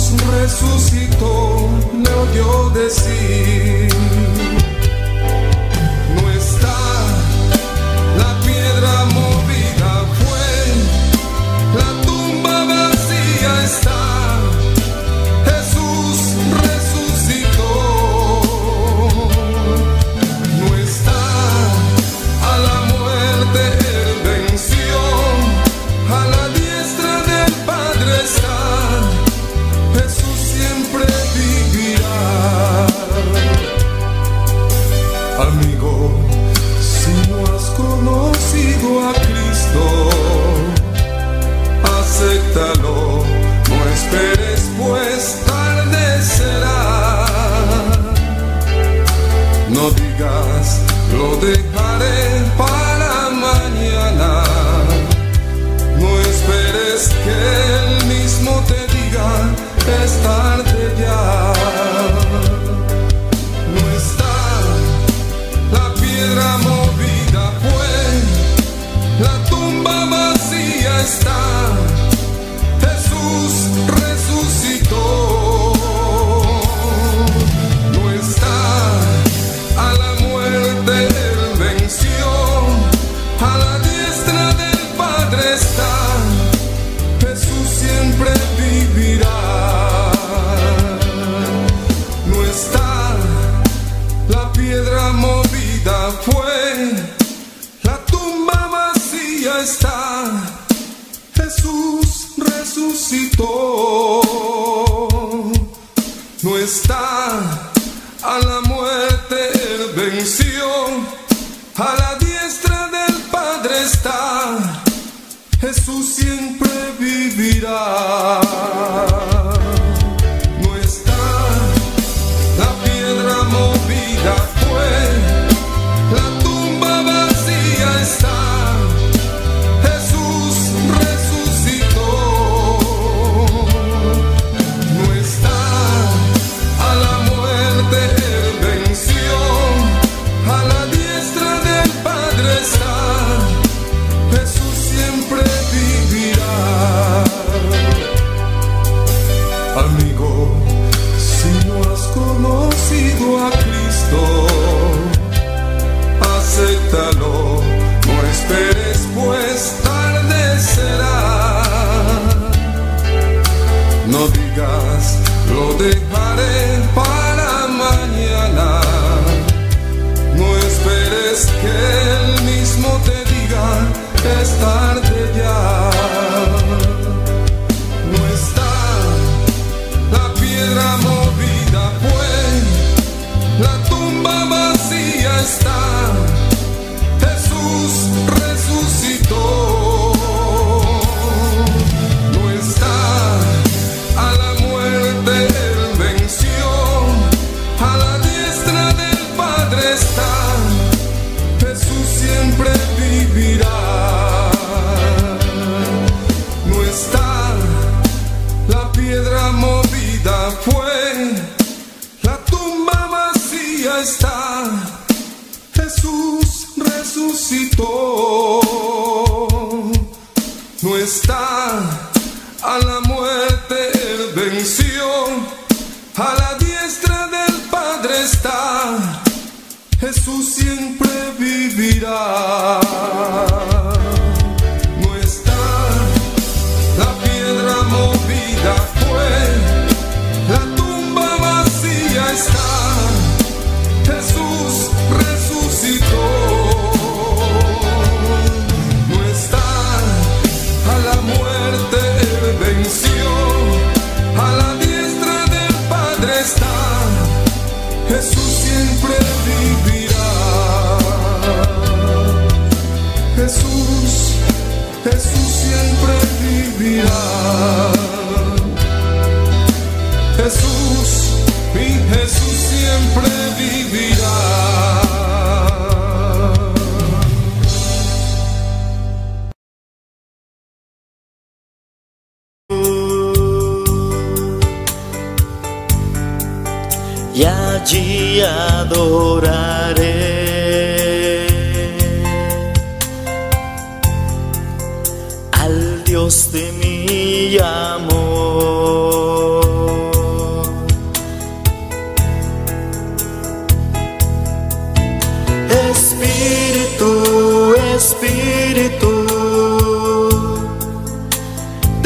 Jesús resucitó, le oyó decir: no está la piedra movida, fue la tumba vacía está. Jesús resucitó, no está a la muerte, él venció, a la diestra del Padre está. Jesús siempre vivirá. Amigo, si no has conocido a Cristo, acéptalo, no esperes, pues tarde será. No digas, lo dejaré para mañana. No esperes que él mismo te diga, es tarde ya. No está la piedra movida, fue la tumba vacía está. Jesús resucitó, no está a la muerte, él venció, a la diestra del Padre está. Jesús siempre vivirá. No está la piedra movida, fue la tumba vacía está. Jesús resucitó, no está a la muerte, él venció, a la diestra del Padre está. Jesús siempre vivirá. No está la piedra movida, fue la tumba vacía está. Jesús resucitó, no está a la muerte, él venció, a la diestra del Padre está. Jesús siempre vivirá. Amigo, si no has conocido a Cristo, acéptalo, no esperes, pues tarde será. No digas, lo dejaré para mañana. No esperes que él mismo te diga, es tarde ya. No está la piedra movida, fue la tumba vacía está. Jesús resucitó, no está a la muerte, él venció, a la diestra del Padre está. Jesús siempre vivirá. No está la piedra movida, fue la tumba vacía está. Jesús resucitó, no está a la muerte, él venció, a la diestra del Padre está. Jesús siempre vivirá. No está la piedra movida, fue la tumba vacía está. Jesús resucitó, no está a la muerte, él venció, a la diestra del Padre está. Jesús siempre vivirá. Jesús, Jesús siempre vivirá. Jesús, mi Jesús siempre vivirá. Y allí adoraré al Dios de mi amor.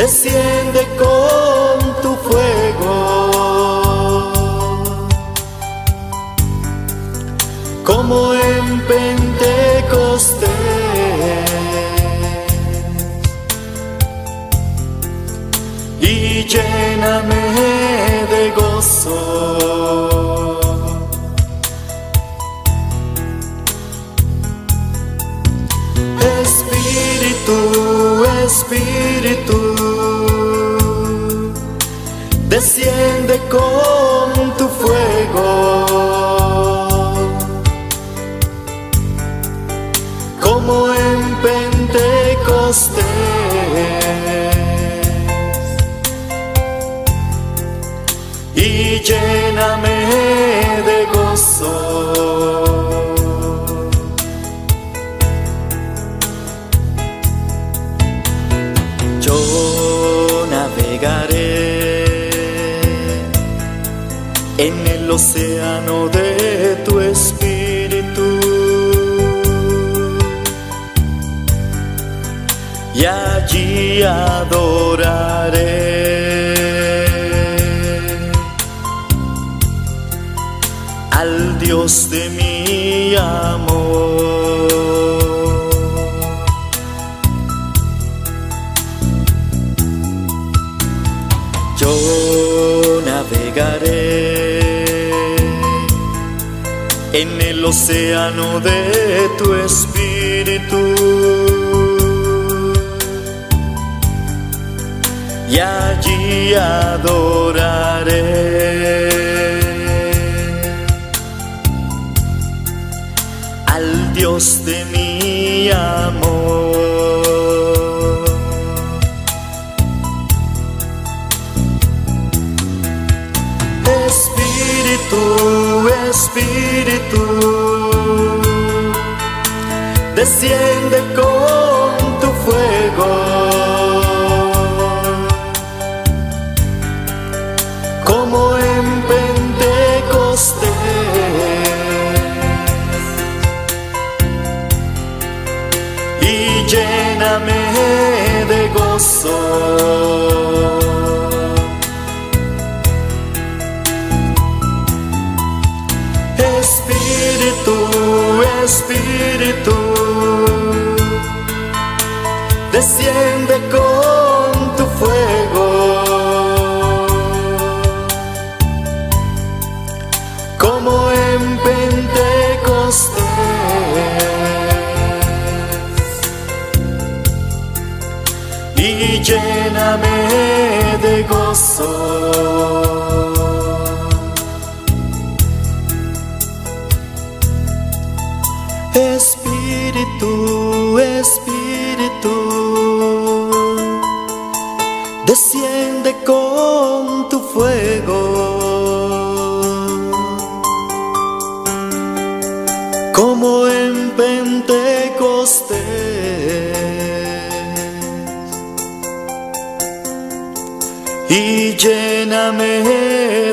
desciende con tu fuego, como en Pentecostés, y lléname de gozo. Espíritu, Espíritu, desciende con tu fuego, como en Pentecostés, y lléname de gozo. Yo navegaré en el océano de tu espíritu, y allí adoraré al Dios de mi amor. Yo navegaré en el océano de tu espíritu, y allí adoraré al Dios de mi amor. Espíritu, Espíritu, desciende con tu fuego, como en Pentecostés, y lléname de gozo. Espíritu, Espíritu, desciende con tu fuego, como en Pentecostés, y lléname de gozo. Espíritu, Espíritu, desciende con tu fuego, como en Pentecostés, y lléname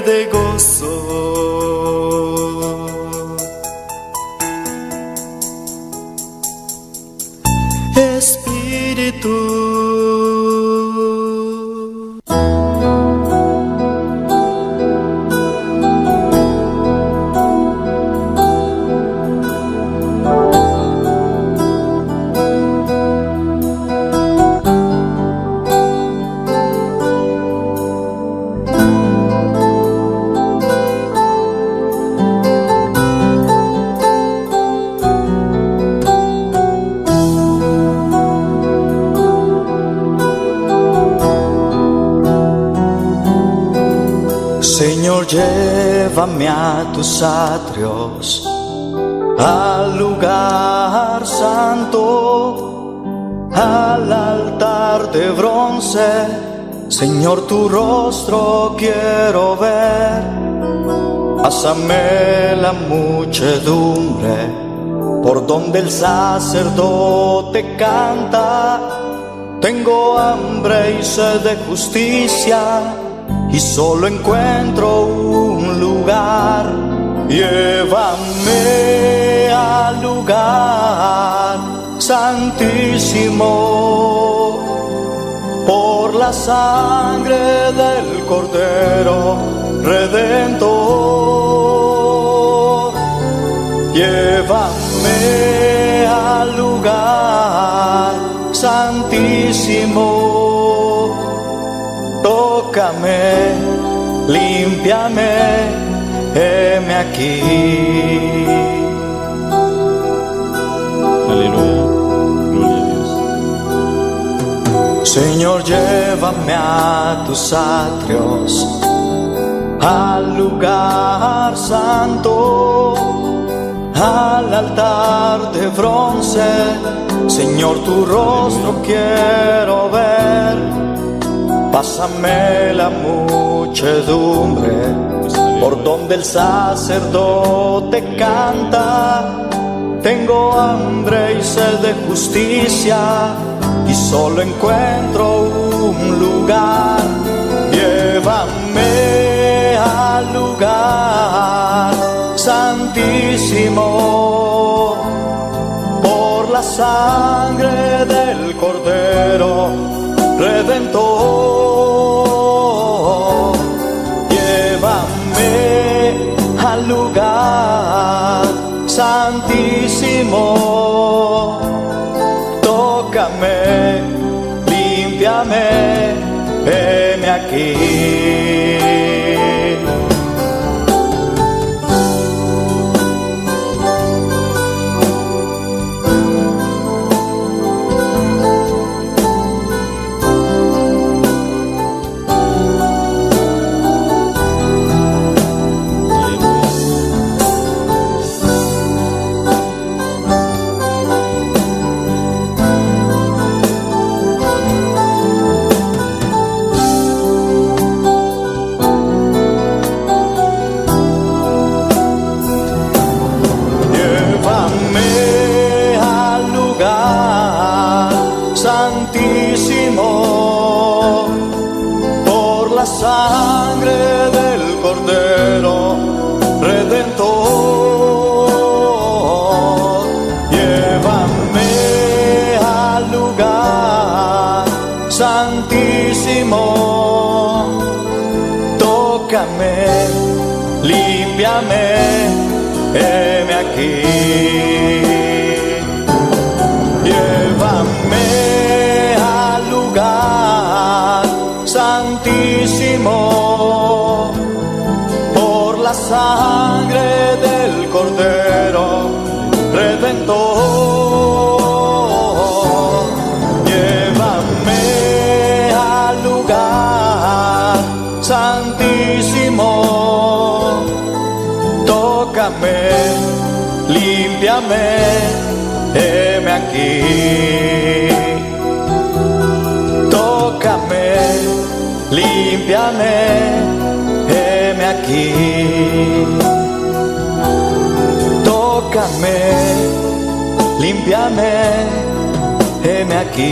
de gozo. Espíritu. Señor, llévame a tus atrios, al lugar santo, al altar de bronce. Señor, tu rostro quiero ver. Pásame la muchedumbre por donde el sacerdote canta. Tengo hambre y sed de justicia, y solo encuentro un lugar. Llévame al lugar santísimo, por por la sangre del Cordero Redentor. Llévame al lugar santísimo, tócame, límpiame, heme aquí. Aleluya, gloria a Dios. Señor, llévame a tus atrios, al lugar santo, al altar de bronce. Señor, tu rostro quiero ver. Pásame la muchedumbre por donde el sacerdote canta. Tengo hambre y sed de justicia y solo encuentro un lugar. Llévame al lugar santísimo, por la sangre del Cordero Redentor. Llévame al lugar santísimo, tócame, límpiame, heme aquí. Sangre del Cordero Redentor. Llévame al lugar santísimo, tócame, límpiame, heme aquí. Llévame al lugar santísimo, por la sangre del Cordero Redentor. Llévame al lugar santísimo, tócame, límpiame, heme aquí. Tócame, límpiame, heme aquí. Tócame, límpiame, heme aquí.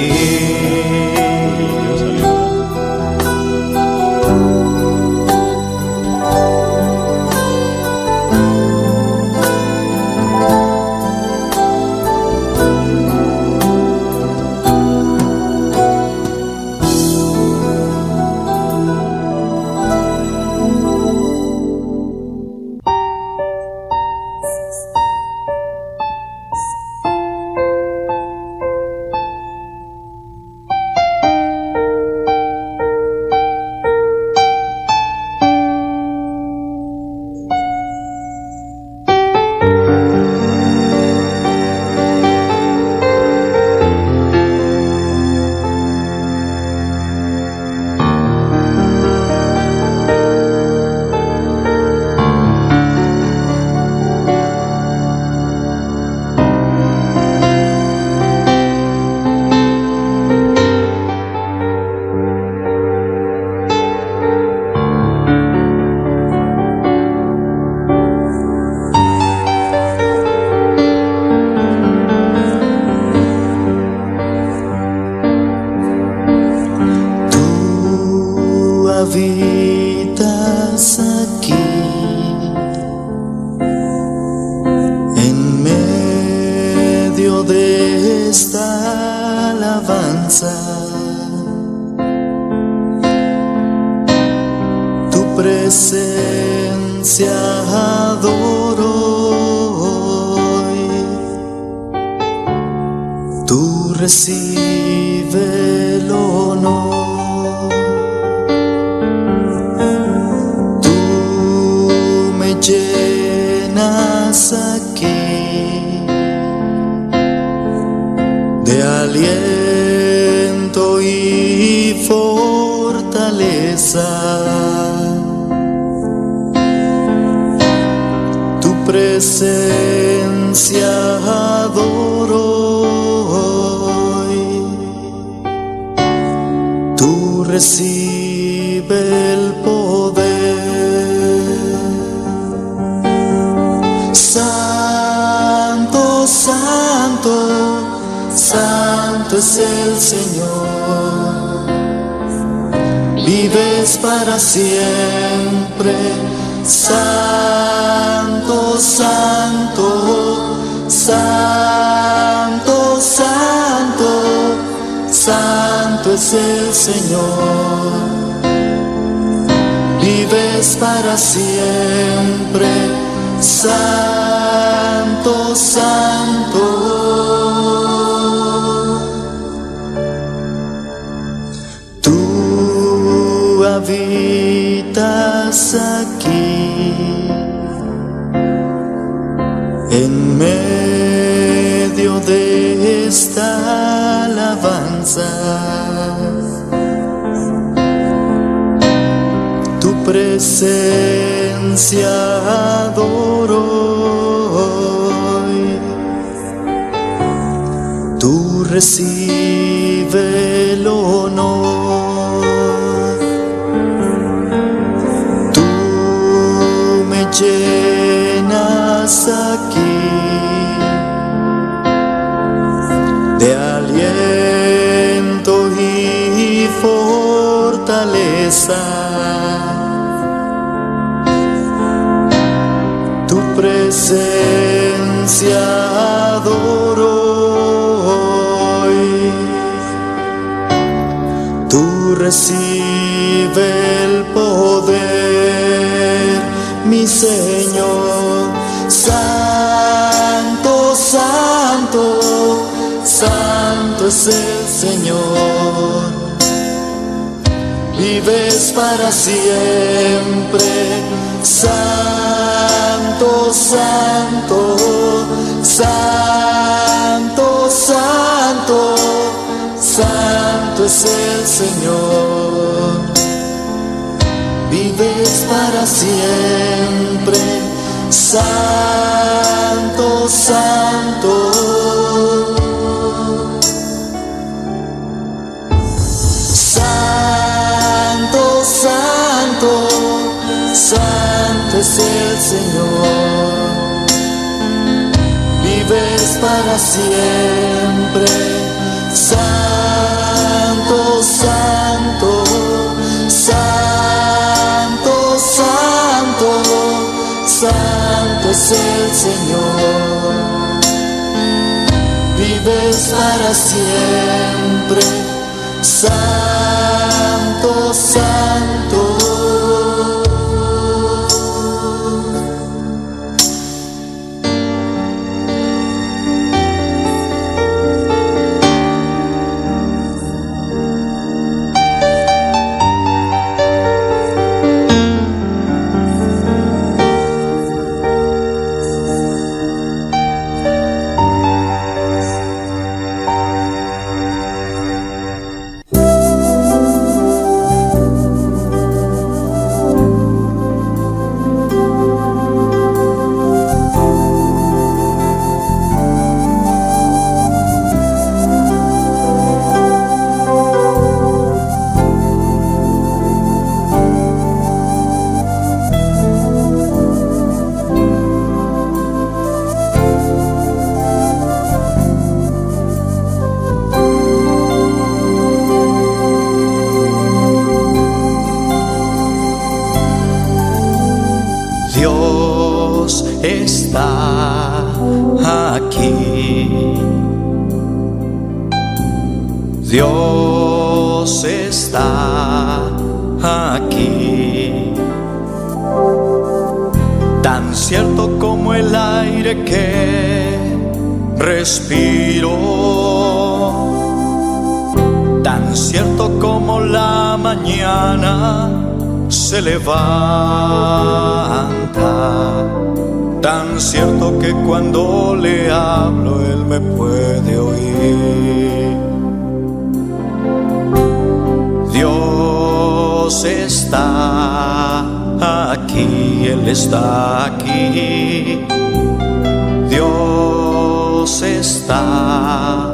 habitas aquí, en medio de esta alabanza. presencia adoro hoy. Tú recibe el honor. Tú me llenas aquí de aliento y fortaleza. Tu presencia adoro hoy. Tú recibe el poder. Santo, santo, santo es el Señor. Vives para siempre. Santo, santo, santo, santo, santo es el Señor. Vives para siempre. Santo, santo. Tú habitas aquí en medio de esta alabanza. Tu presencia adoro hoy. Tú recibe el honor. Tú me llenas aquí de aliento y fortaleza. Tu presencia adoro hoy. Tú recibe el poder, mi Señor. Santo, santo, santo es el Señor. Vives para siempre. Santo, santo, santo, santo, santo es el Señor. Vives para siempre. Santo, santo. Santo, santo, santo es el Señor. Vives para siempre. Santo, santo, santo, santo, santo es el Señor. Vives para siempre. Santo, santo. Dios está aquí. Dios está aquí. cierto como el aire que respiro, tan cierto como la mañana se levanta, tan cierto que cuando le hablo él me puede oír. Dios está aquí, Él está aquí. Dios está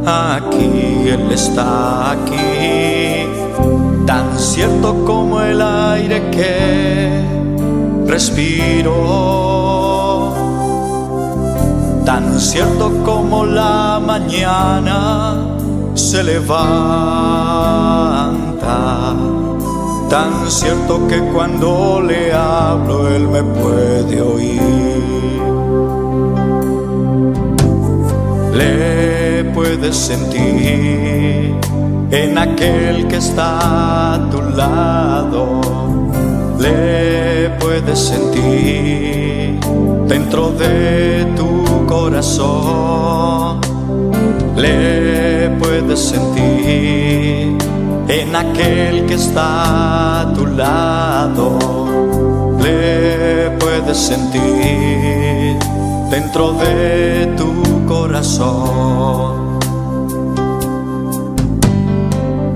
aquí, Él está aquí. Tan cierto como el aire que respiro, tan cierto como la mañana se levanta, tan cierto que cuando le hablo él me puede oír. Le puedes sentir en aquel que está a tu lado, le puedes sentir dentro de tu corazón, le puedes sentir en aquel que está a tu lado, le puedes sentir dentro de tu corazón.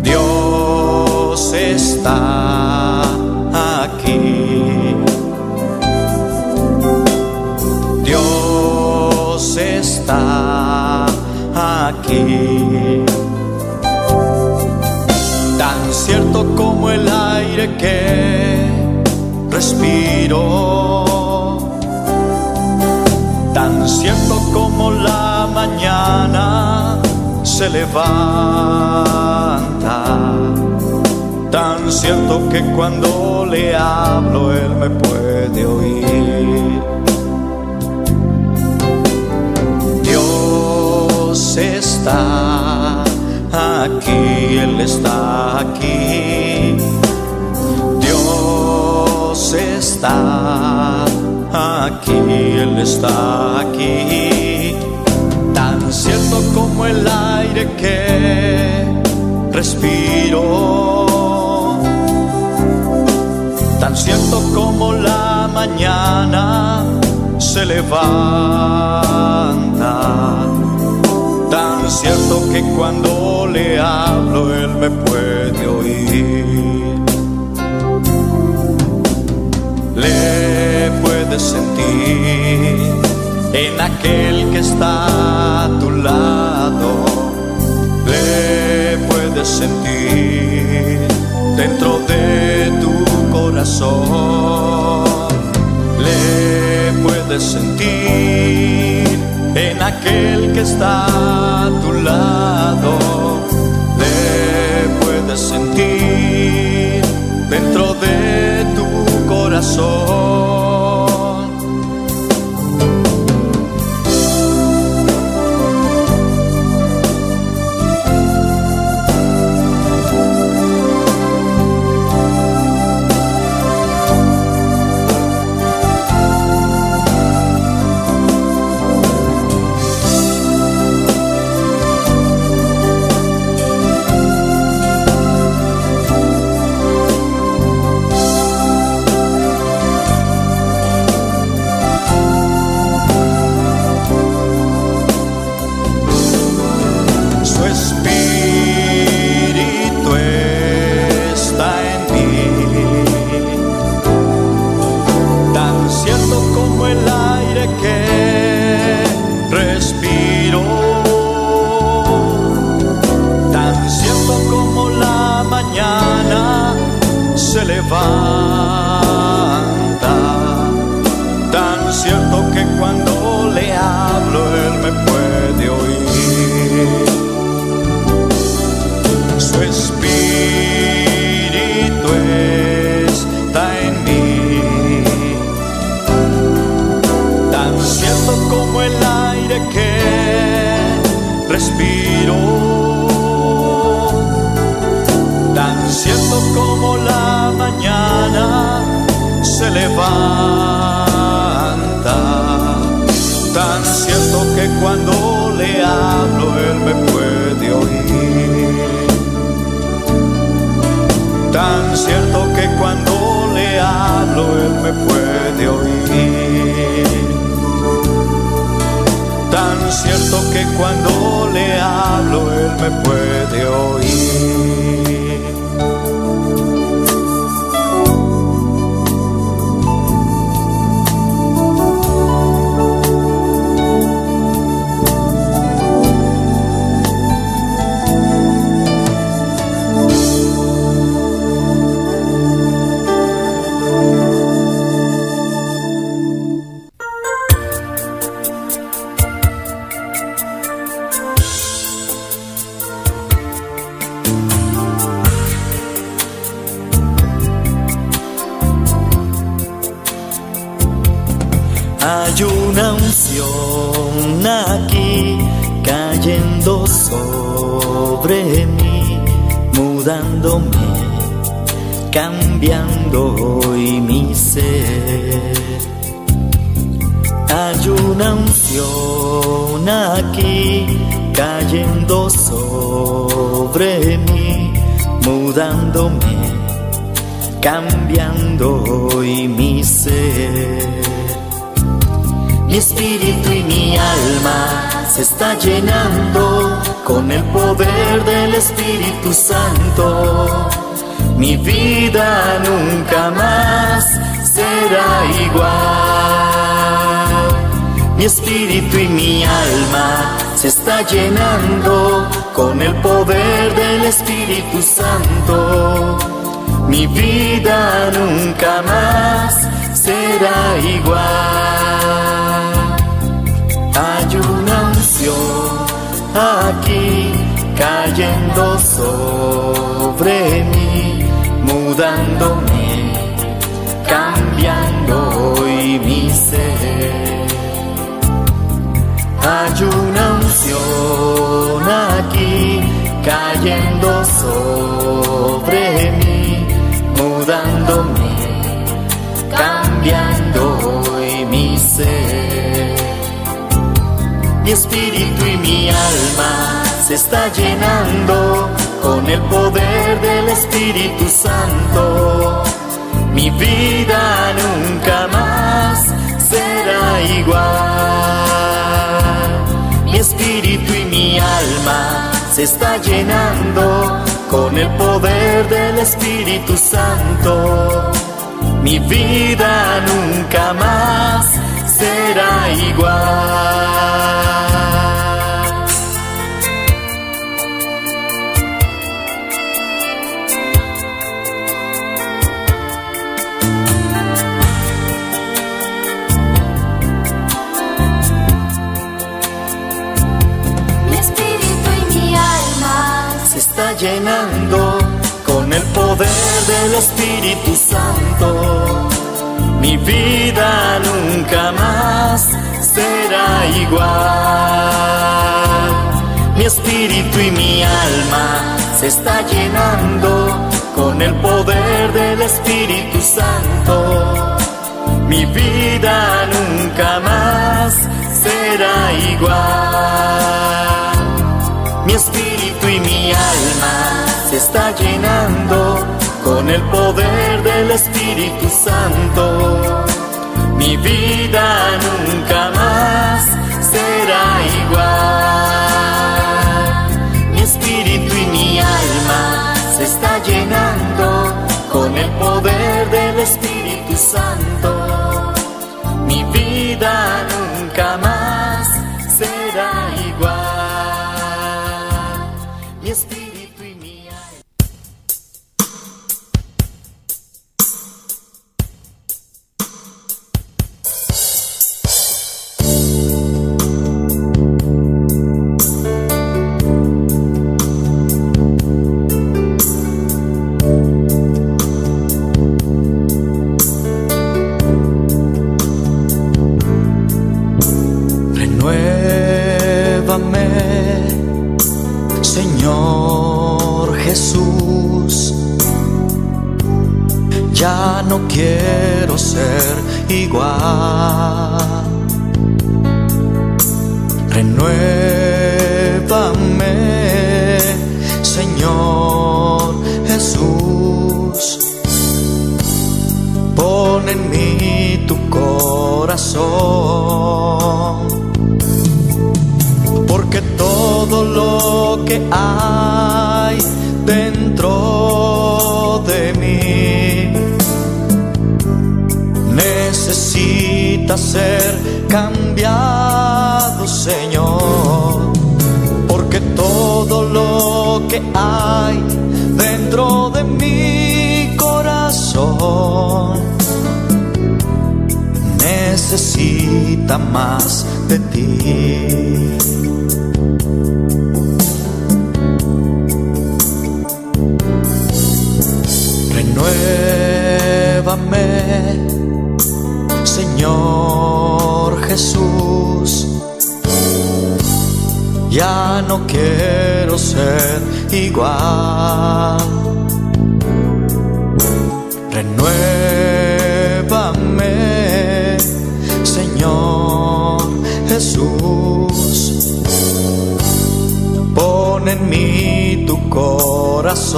Dios está aquí, Dios está aquí. Tan cierto como el aire que respiro, tan cierto como la mañana se levanta, tan cierto que cuando le hablo él me puede oír. Dios está aquí, Él está aquí. Dios está aquí, Él está aquí. Tan cierto como el aire que respiro, tan cierto como la mañana se levanta, tan cierto que cuando le hablo él me puede oír. Le puedes sentir en aquel que está a tu lado, le puedes sentir dentro de tu corazón, le puedes sentir en aquel que está a tu lado, le puedes sentir dentro de tu corazón. Se levanta, tan cierto que cuando le hablo él me puede oír. Su espíritu está en mí, tan cierto como el aire que respiro, tan cierto como la mañana se levanta, cuando le hablo Él me puede oír. Tan cierto que cuando le hablo Él me puede oír. Tan cierto que cuando le hablo Él me puede oír. Hay una unción aquí cayendo sobre mí, mudándome, cambiando hoy mi ser. Hay una unción aquí cayendo sobre mí, mudándome, cambiando hoy mi ser. Mi espíritu y mi alma se está llenando con el poder del Espíritu Santo. Mi vida nunca más será igual. Mi espíritu y mi alma se está llenando con el poder del Espíritu Santo. Mi vida nunca más será igual. Hay una unción aquí cayendo sobre mí, mudándome, cambiando hoy mi ser. Hay una unción aquí cayendo sobre mí, mudándome, cambiando hoy mi ser. Mi espíritu y mi alma se está llenando con el poder del Espíritu Santo. Mi vida nunca más será igual. Mi espíritu y mi alma se está llenando con el poder del Espíritu Santo. Mi vida nunca más será igual. Mi espíritu y mi alma Se está llenando con el poder del Espíritu Santo. Mi vida nunca más será igual. Mi espíritu y mi alma se está llenando con el poder del Espíritu Santo. Mi vida nunca más será igual. Mi espíritu y mi alma se está llenando con el poder del Espíritu Santo. Mi vida nunca más será igual. Mi espíritu y mi alma se está llenando con el poder del Espíritu Santo. Mi vida nunca más será igual. Mi espíritu y mi alma. Renuévame, Señor Jesús. Ya no quiero ser igual. Renuévame, Señor Jesús. Pon en mí tu corazón, porque todo lo que hay dentro de mí necesita ser cambiado, Señor, porque todo lo que hay dentro de mi corazón necesita más de ti. Renuévame, Señor Jesús. Ya no quiero ser igual. Renuévame, Señor Jesús. Pon en mí tu corazón,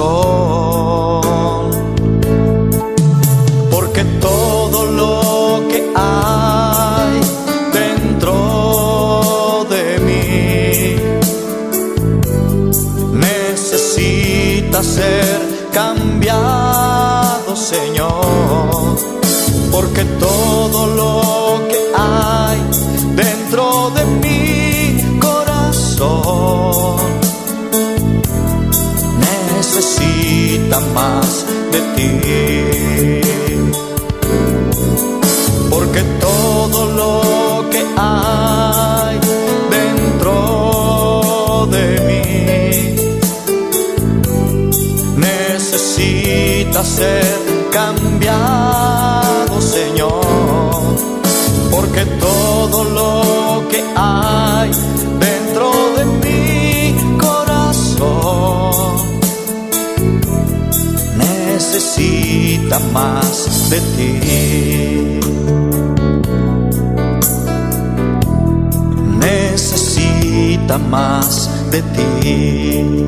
porque todo lo que hay dentro de mí necesita ser cambiado, Señor, porque todo lo que hay dentro de mi corazón necesita más de ti, porque todo lo que hay dentro de mí necesita ser cambiado, Señor, porque todo lo que hay dentro de mi corazón necesita más de ti. Necesita más de ti.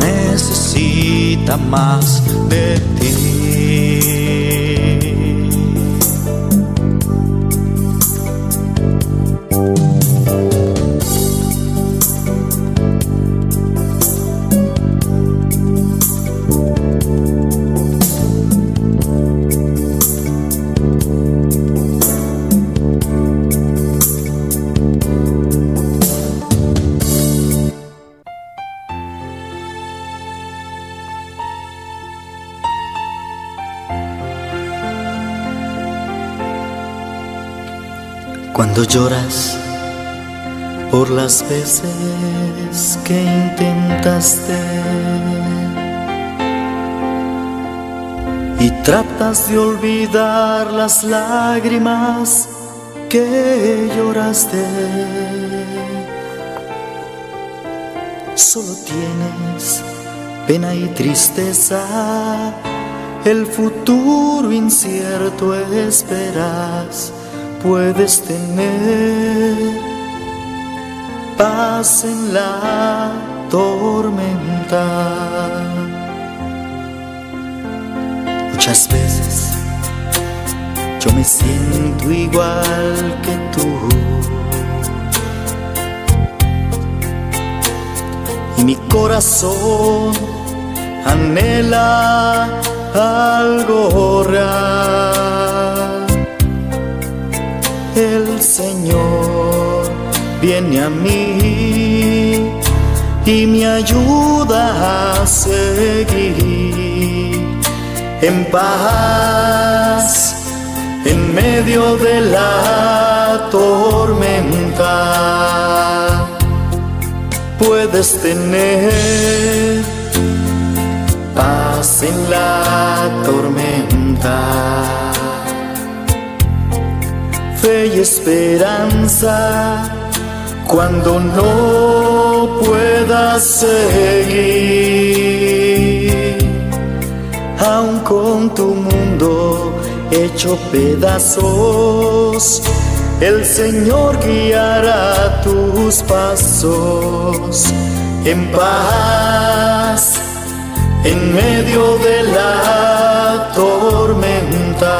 Necesita más de ti. Cuando lloras por las veces que intentaste y tratas de olvidar las lágrimas que lloraste, solo tienes pena y tristeza, el futuro incierto esperas. Puedes tener paz en la tormenta. Muchas veces yo me siento igual que tú, y mi corazón anhela algo real. El Señor viene a mí y me ayuda a seguir en paz en medio de la tormenta. Puedes tener paz en la tormenta, fe y esperanza cuando no puedas seguir, aun con tu mundo hecho hecho pedazos, el Señor guiará tus pasos en paz, en medio de la tormenta.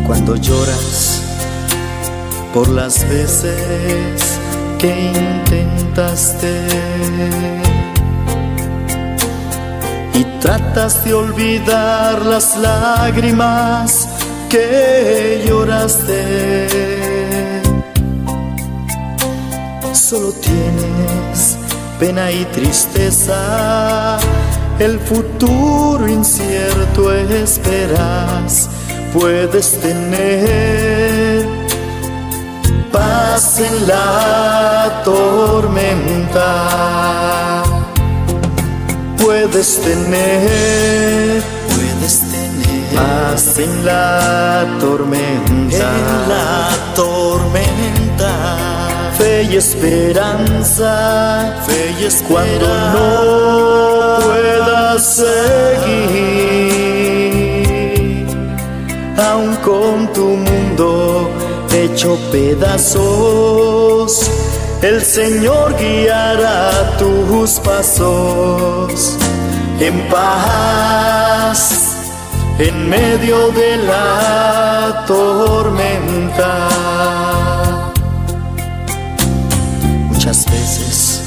Cuando lloras por las veces que intentaste y tratas de olvidar las lágrimas que lloraste, solo tienes pena y tristeza, el futuro incierto esperas. Puedes tener paz en la tormenta. Puedes tener paz en la tormenta. En la tormenta. Fe y esperanza, cuando no puedas seguir, aun con tu mundo hecho pedazos, el Señor guiará tus pasos en paz, en medio de la tormenta. Muchas veces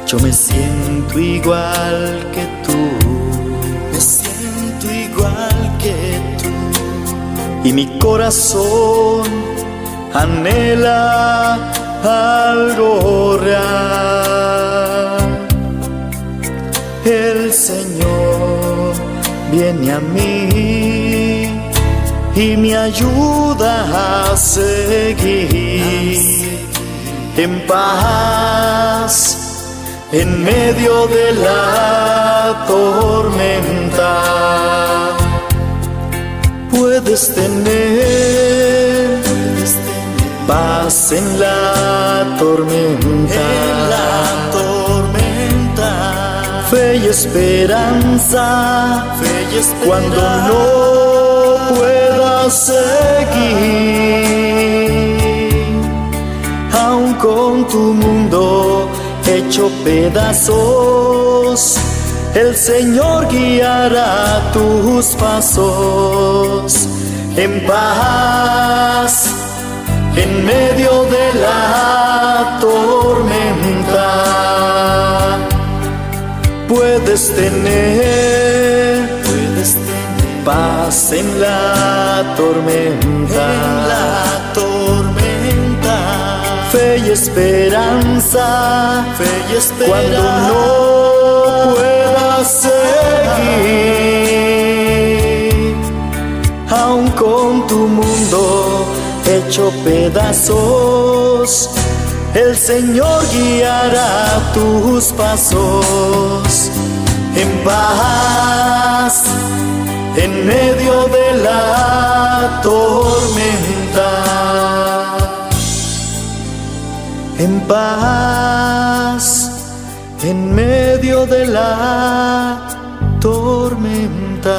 yo me siento igual que tú, me siento igual que tú, y mi corazón anhela algo real. El Señor viene a mí y me ayuda a seguir en paz, en medio de la tormenta. Puedes tener paz en la tormenta. En la tormenta. Fe y esperanza, cuando no puedas seguir, aun con tu mundo hecho pedazos, el Señor guiará tus pasos en paz, en medio de la tormenta. Puedes tener paz en la tormenta. En la tormenta. Fe y esperanza, cuando no puedas seguir, aun con tu mundo hecho pedazos, el Señor guiará tus pasos en paz, en medio de la tormenta. En paz, en medio de la tormenta.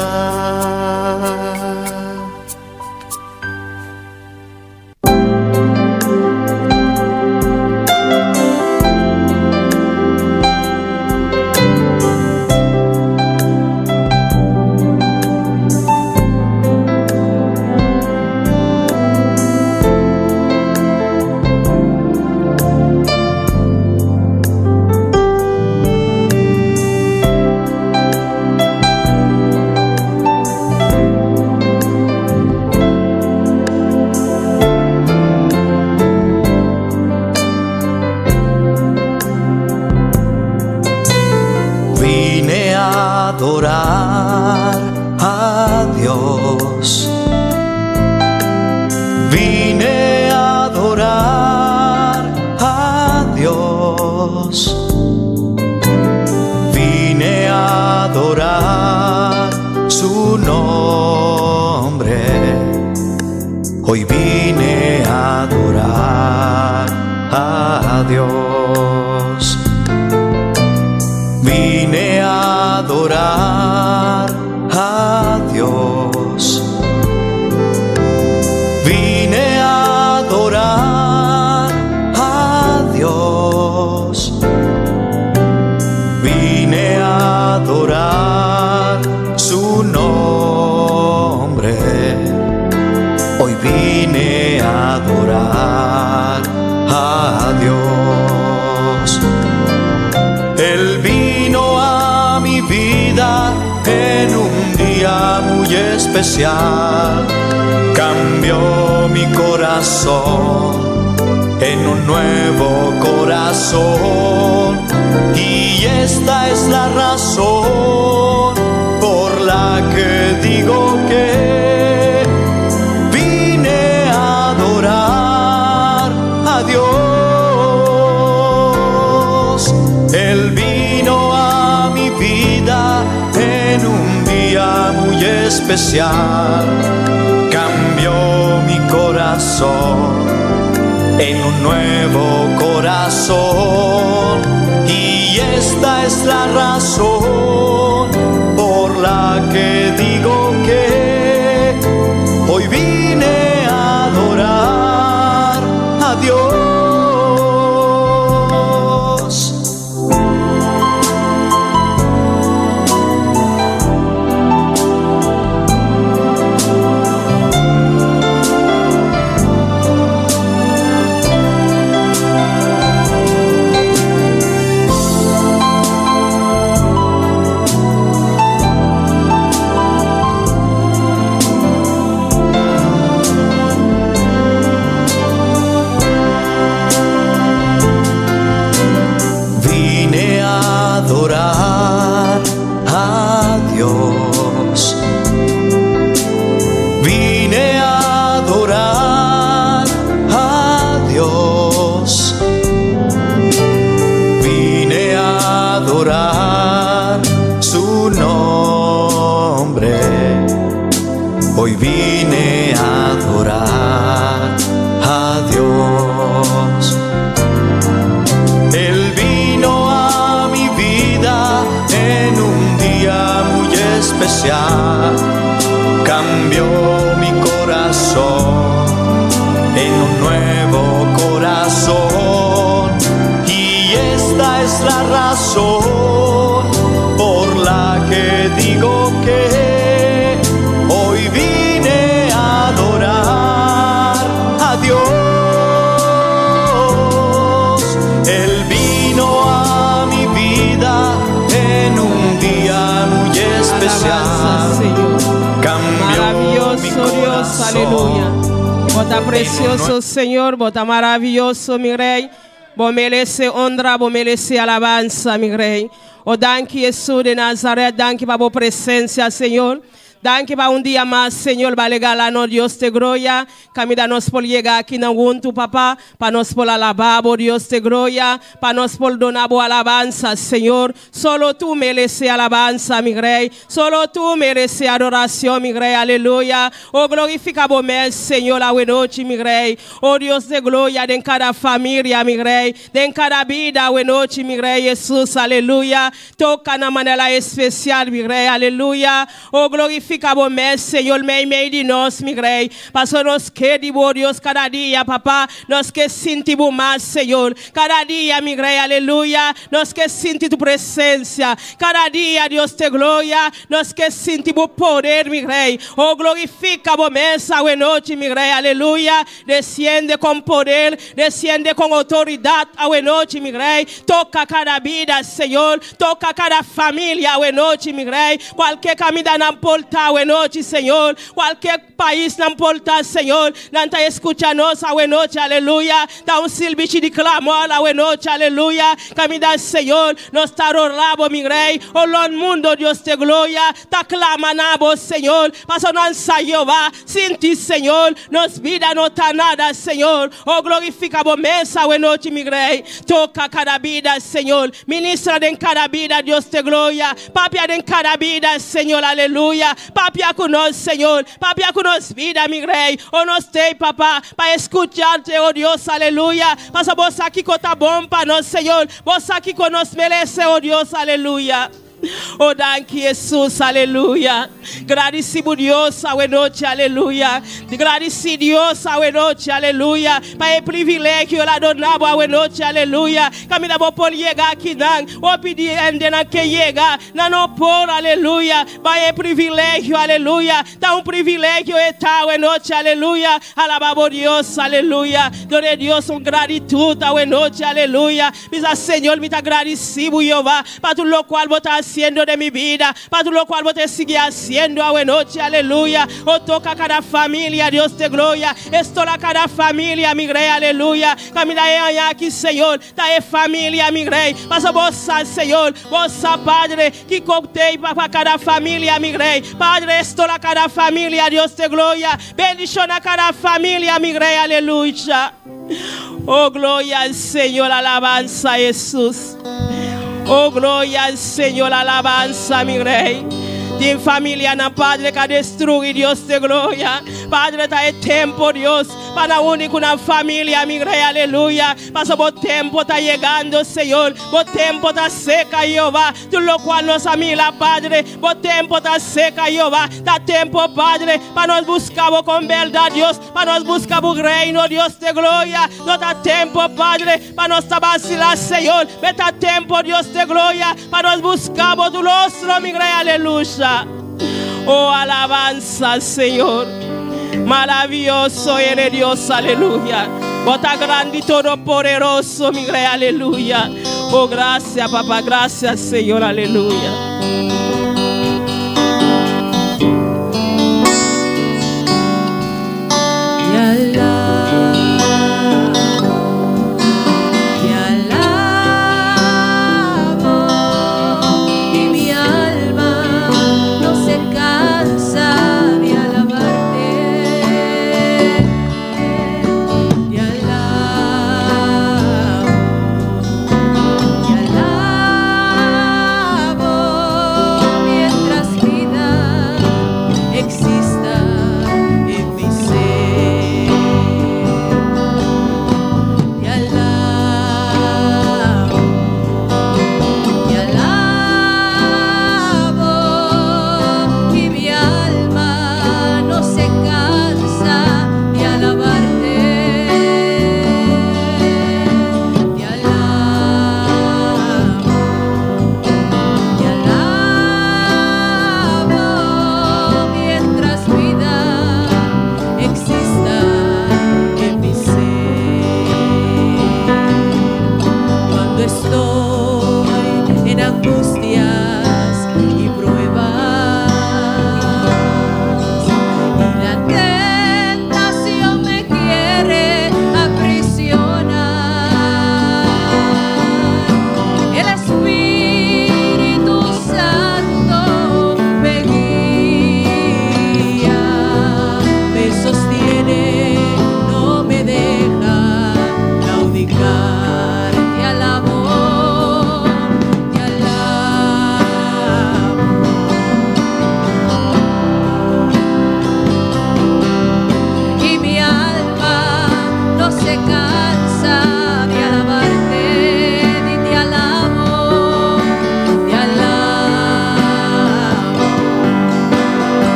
Adorar a Dios, vine a adorar a Dios, vine a adorar su nombre, hoy vine a adorar a Dios. Vine a adorar a vine a adorar a Dios. Él vino a mi vida en un día muy especial, cambió mi corazón en un nuevo corazón, y esta es la razón por la que digo que vine a adorar a Dios. Él vino a mi vida en un día muy especial, cambió mi corazón en un nuevo corazón, y esta es la razón por la que digo que hoy vine a adorar a Dios. Hoy vine a adorar a Dios. Él vino a mi vida en un día muy especial, cambió mi corazón en un nuevo corazón, y esta es la razón por la que digo que hoy vine a adorar a Dios. Él vino a mi vida en un día muy especial. Alabanza, Señor. Cambió Maravilloso mi Dios, corazón. aleluya. Bota precioso Señor, bota maravilloso mi Rey. Vos merece honra, vos merece alabanza, mi Rey. O danke Jesús de Nazaret, danke para vos presencia, Señor. Danke para un día más, Señor, va regalarnos Dios de gloria. Camídanos por llegar aquí en tu papá, para nos por alabar, Dios de gloria, para nos por donar alabanza, Señor. Solo tú mereces alabanza, mi Rey. Solo tú mereces adoración, mi Rey, aleluya. Oh, glorifica vos, Señor, la buena noche, mi Rey. Oh, Dios de gloria, en cada familia, mi Rey. En cada vida, buena noche, mi Rey, Jesús, aleluya. Toca de manera especial, mi Rey, aleluya. Oh, glorifica vos, Señor, meio de nós, mi Rey. Pasó nos quedamos, Dios, cada día, papá. Nos que sentimos más, Señor. Cada día, mi Rey, aleluya. Nos que sentimos tu presencia. Cada día, Dios, te gloria. Nos que sentimos poder, mi Rey. Oh, glorifica vos, esa buena noche, mi Rey, aleluya. Desciende con poder, desciende con autoridad, a buena noche, mi Rey. Toca cada vida, Señor. Toca cada familia, a buena noche, mi Rey. Cualquier camino no importa, buena noche, Señor. Cualquier país no importa, Señor. No está escuchando a buena noche, aleluya. Da un silbido de clamor, a buena noche, aleluya. Camina, Señor. Nos está orando, mi Rey. Oh, el mundo, Dios te gloria. Está clamando, Señor. Paso no ensayo, va. Sin ti, Señor. Nos vida no está nada, Señor. Oh, glorifica vos, mesa, buena noche, mi Rey. Toca cada vida, Señor. Ministra en cada vida, Dios te gloria. Papia en cada vida, Señor, aleluya. Papia con nosotros, Señor. Papia con nosotros, vida, mi Rey. Oh, nos te, papá, para escucharte, oh Dios, aleluya. Pasa vos aquí con ta bom para nosotros, Señor. Vos aquí con nos merece, oh Dios, aleluya. Oh, danke Jesús, aleluya. Agradecido Dios, a noche, aleluya. Agradecido Dios, a noche, aleluya. Para el privilegio la donamos a noche, aleluya. Camina por llegar aquí, nan. O pedir en que llega, no por, aleluya. Para el privilegio, aleluya. Da un privilegio estar a noche, aleluya. Alabamos Dios, aleluya. Gloria a Dios, un gratitud a noche, aleluya. Misa Señor, me está agradecido, Jehová, para todo lo cual vos estás haciendo de mi vida, para todo lo cual vos te sigues haciendo a noche, aleluya. O toca cada familia, Dios de gloria. Esto la cada familia, mi rey, aleluya. Camina aquí, Señor, ta es familia, mi rey. Pasa vos, Señor, vos, Padre, que coptei para cada familia, mi rey. Padre, esto la cada familia, Dios de gloria. Bendición a cada familia, mi rey, aleluya. Oh, gloria al Señor, alabanza a Jesús. Oh, gloria al Señor, alabanza, mi rey. Tem família na Padre que destrui Deus de glória. Padre, tá é tempo, Deus, para o único na família, mi rei, aleluia. Passa o tempo tá chegando, Senhor. O tempo tá seca, Jeová. Tu lo qual nossa família, Padre. O tempo tá seca, Jeová. Tá tempo, Padre, para nós buscar com verdade, Deus, para nós buscar o reino, Deus de glória. Não tá tempo, Padre, para nós vacilar, Senhor. Mas tá tempo, Deus de glória, para nós buscar o do nosso, mi rei, aleluia. Oh, alabanza, Señor. Maravilloso eres Dios, aleluya. Bota grande y todopoderoso, mi rey, aleluya. Oh, gracias, papá, gracias, Señor, aleluya.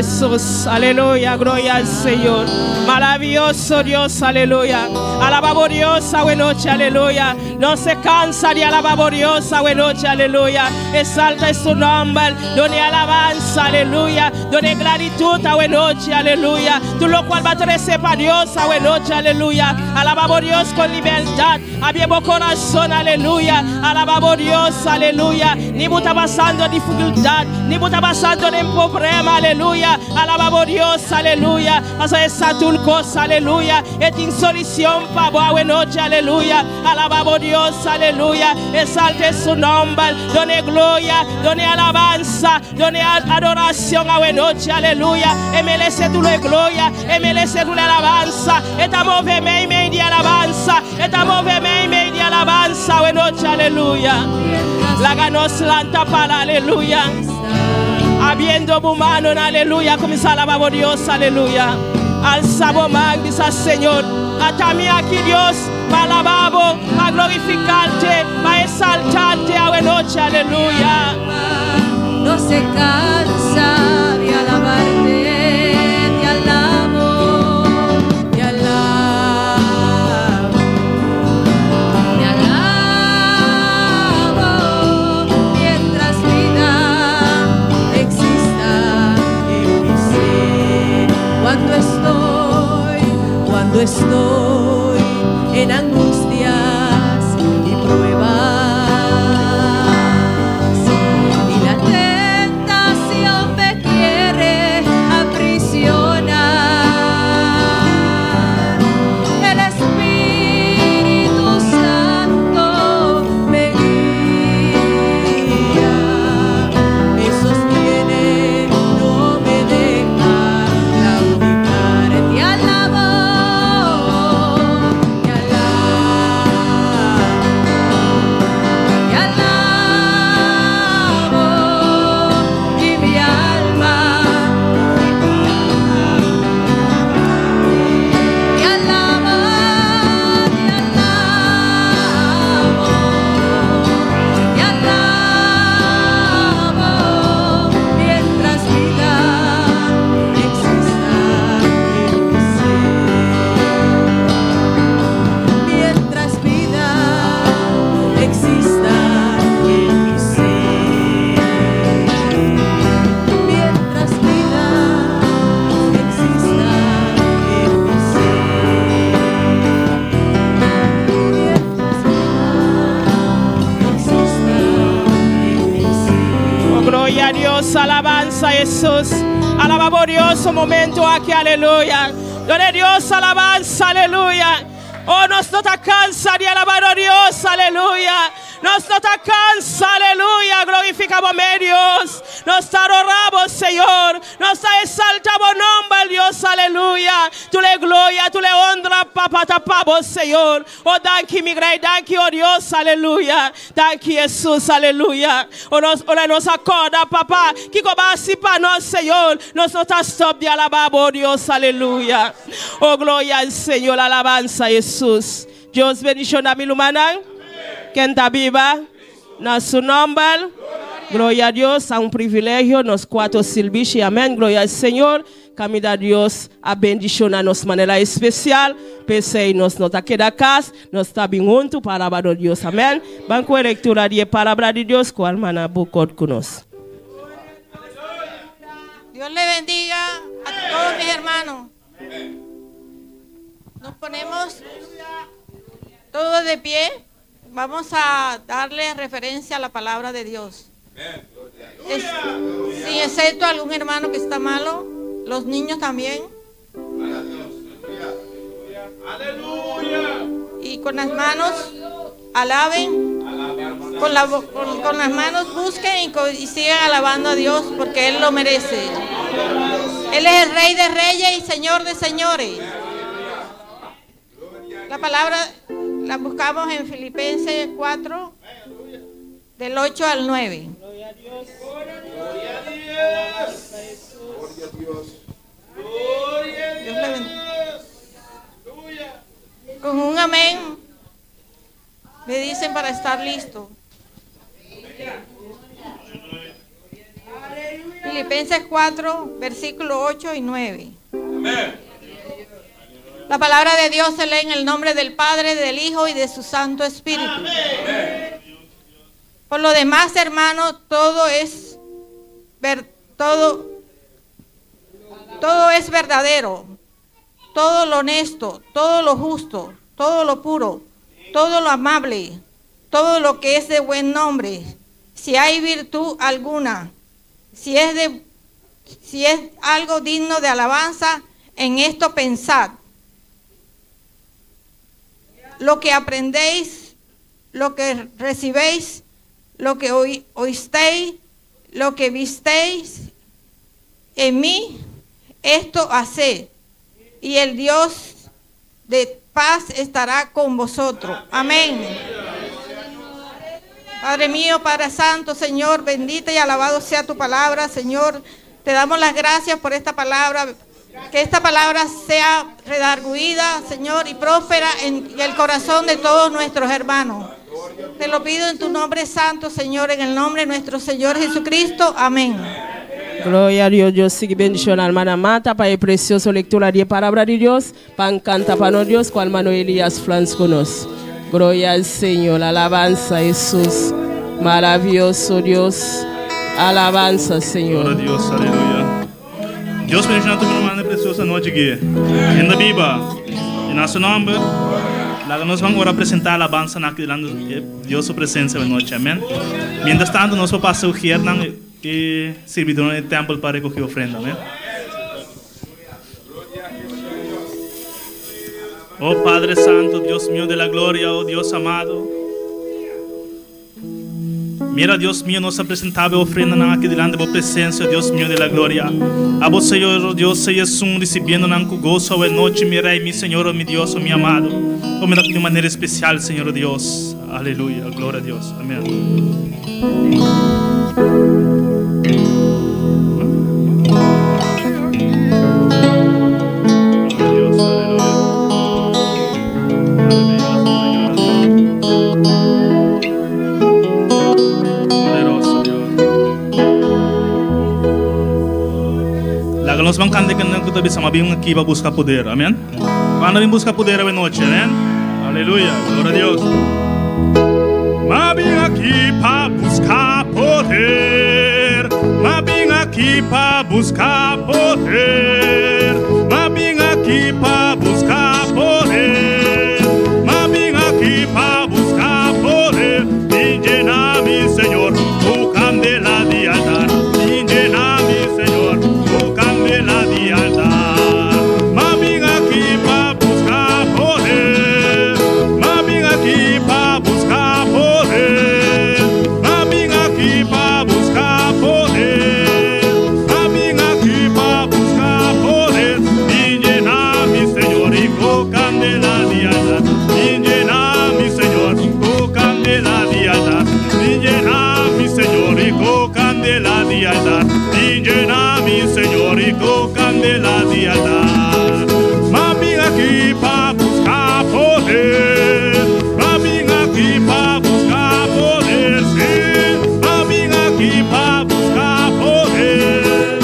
Jesús, aleluya, gloria al Señor. Maravilloso Dios, aleluya. Alabamos Dios, a buena noche, aleluya. no se cansa de alabar a Dios, a noche, aleluya. Exalta su nombre, done alabanza, aleluya. Done gratitud, a noche, aleluya. Tú lo cual va a traer para Dios, a noche, aleluya. Alabamos a Dios con libertad, abrimos corazón, aleluya. Alabamos a Dios, aleluya. Ni está pasando dificultad, ni está pasando en problema, aleluya. Alabamos a Dios, aleluya. Pasa esa cosa, aleluya. Es sin solución para buena noche, aleluya. Alabamos a Dios, aleluya. Exalte su nombre, done gloria, done alabanza, done adoración a buena noche, aleluya. Merece tu gloria, merece tu alabanza. Estamos en de alabanza, estamos en de alabanza, buena noche, aleluya. La ganos lanta para, aleluya. Habiendo humano, aleluya. Comienza a alabar a Dios, aleluya. Alzamos manos al Señor. Hasta mí aquí, Dios, para alabamos, para glorificarte, para exaltarte a buena noche, aleluya. No se cansa de alabarte, te alabo, te alabo, te alabo, mientras vida exista en mi ser. Cuando estoy en angustias y pruebas, y la tentación me quiere aprisionar, el Espíritu Santo me guía, me sostiene, no me deja claudicar. Te alabo, te alabo, y mi alma te alaba, te alabo, mientras vida exista en mi ser, mientras vida exista en mi ser, mientras vida exista en mi ser, mientras vida exista en mi ser. Oh, gloria a Dios, alabanza a Jesús. Alabamos a Dios un momento aquí, aleluya. Gloria a Dios, alabanza, aleluya. Oh, nos no te cansa de alabar a Dios, aleluya. Nos no te cansa, aleluya. Glorificamos a Dios. Nos te adoramos, Señor. Nos te exaltamos nombre, Dios, aleluya. Tú le gloria, tú le honra, papá, tapamos, Señor. Oh, thank you, mi rey, thank you, oh Dios, aleluya. Thank you, Jesús, aleluya. Oh, nos acorda, papá, que como así para nos, Señor. Nos no te stop de alabar, oh Dios, aleluya. Oh, gloria al Señor, alabanza, Jesús. Dios bendición a mi humana. Quien está viva, en su nombre. Gloria a Dios, a un privilegio, nos cuatro servicios, amén. Gloria al Señor. Camida a Dios, a bendición a nos manera especial. Pese nos nota que da casa, nos está bien junto para alabar a Dios, amén. Banco de lectura de palabra de Dios, cual mana bucot con nos. Dios le bendiga a todos mis hermanos. Nos ponemos todos de pie. Vamos a darle referencia a la palabra de Dios. Sin excepto algún hermano que está malo, los niños también. Y con las manos alaben, con las manos busquen y sigan alabando a Dios porque Él lo merece. Él es el Rey de Reyes y Señor de Señores. La palabra la buscamos en Filipenses 4, del 8 al 9. Gloria a Dios. Dios le bendiga. Con un amén me dicen para estar listo. Filipenses 4, versículo 8 y 9. La palabra de Dios se lee en el nombre del Padre, del Hijo y de su Santo Espíritu. Por lo demás, hermanos, todo es verdadero, todo lo honesto, todo lo justo, todo lo puro, todo lo amable, todo lo que es de buen nombre. Si hay virtud alguna, si es algo digno de alabanza, en esto pensad. Lo que aprendéis, lo que recibéis, lo que oísteis, lo que visteis en mí, esto haced, y el Dios de paz estará con vosotros. Amén. Padre mío, Padre Santo, Señor, bendita y alabado sea tu palabra, Señor. Te damos las gracias por esta palabra. Que esta palabra sea redarguida, Señor, y próspera en el corazón de todos nuestros hermanos. Te lo pido en tu nombre santo, Señor, en el nombre de nuestro Señor Jesucristo. Amén. Gloria a Dios, Dios sigue bendición al hermana Mata, para el precioso lectura de palabra de Dios, para encanta para Dios, cual hermano Elías Franz conoce. Gloria al Señor, alabanza a Jesús, maravilloso Dios, alabanza Señor. Glória a Deus, aleluia. Deus bendiga tu hermano preciosa noite aqui. Em da Bíblia, em nosso nome, lá nós vamos agora apresentar a alabança naquele de Deus sua presença na noite, amém. Mientras tanto, nós vamos passar o Hernán e servidor no templo para recoger ofrenda, amém. Oh Padre Santo, Dios mío de la gloria, oh Dios amado. Mira, Dios mío, nos apresentaba ofrenda aqui delante da presença, Deus mío de la gloria. A vos, Senhor, Deus, Jesus, recebendo com gozo a noite, mi Rei, mi Senhor, oh, mi Deus, oh, mi amado. Oh, me da de maneira especial, Senhor Deus. Aleluia, glória a Deus. Amém. Nós vamos cantar que nós também estamos aqui para buscar poder, amém? Quando vem buscar poder a noite, amém? Aleluia, glória a Deus. Mas vim aqui para buscar poder, mas vim aqui para buscar poder, mas vim aqui para buscar poder, mas vim aqui para buscar poder. Indena-me, Senhor, o candela de altar. Indena-me, Senhor, o candela de altar. Mas vim aqui para buscar poder, mas vim aqui para buscar poder, mas vim aqui para buscar poder, mas vim aqui para buscar poder. Indena-me, Senhor, e o candela de altar. Indena-me, Senhor, o candela de altar. Indena-me, Senhor, e o candela de altar. Indena-me, Senhor, e o candela de altar. Mas vim aqui para buscar poder, mas vim aqui para buscar poder, sim. Mas vim aqui para buscar poder,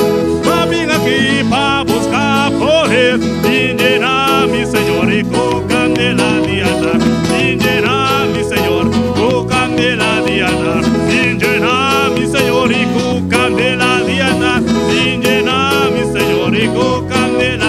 mas vim aqui para buscar poder. Indena-me, Senhor, e o candela de altar. Indena-me, Senhor, o candela de altar. Indena-me, Senhor, e o candela de altar. Indena-me, Senhor, e o candela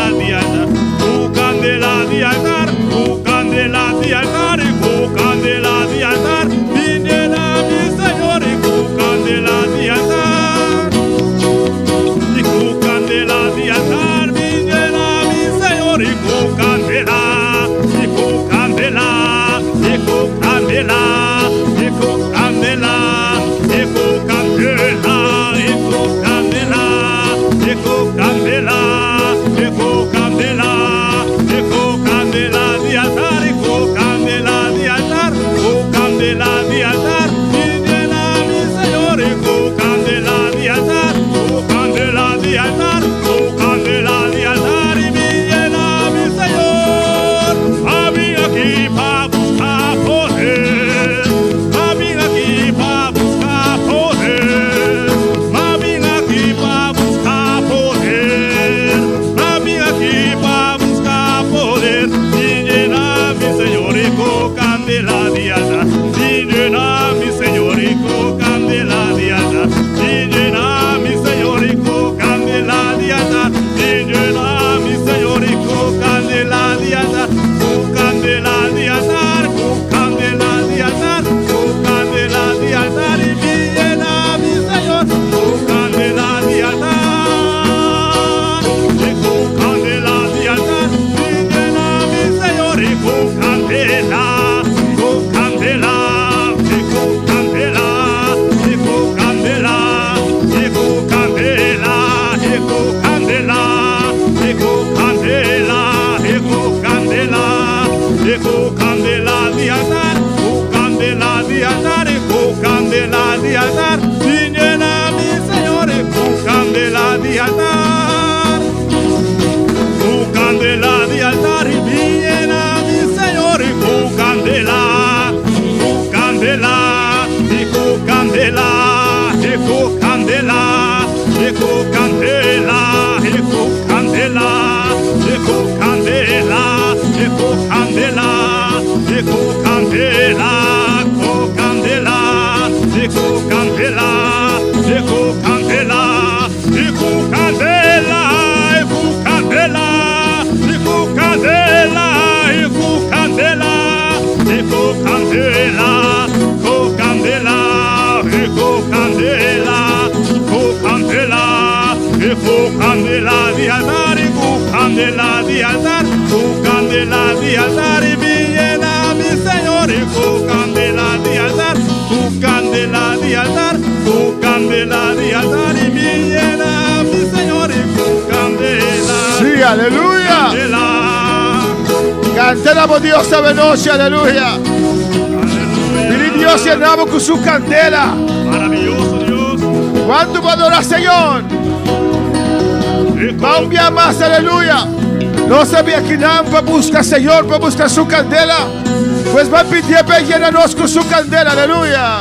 candela de altar y llena mi Señor y tu candela, tu candela, y tu candela, y tu candela, y tu candela, y tu candela, y tu candela, y tu candela, y tu candela, tu candela, y tu candela, y tu candela, y tu candela, y tu candela, y tu candela, y tu candela, y tu candela, tu candela, y tu candela, tu candela, y tu candela de altar, y tu candela de altar, tu candela de altar y mi llena mi Señor, y tu candela de altar, tu candela de altar, tu candela de altar y mi llena mi Señor, y tu candela. Sí, aleluya. Candela. Cantemos Dios esta noche, aleluya. Aleluya. Y Dios llenamos con su candela. Maravilloso Dios. ¿Cuánto va a adorar, Señor? Va un día más, aleluya. No sabía que nada para buscar, Señor, para buscar su candela. Pues va a pedir para llenarnos con su candela, aleluya.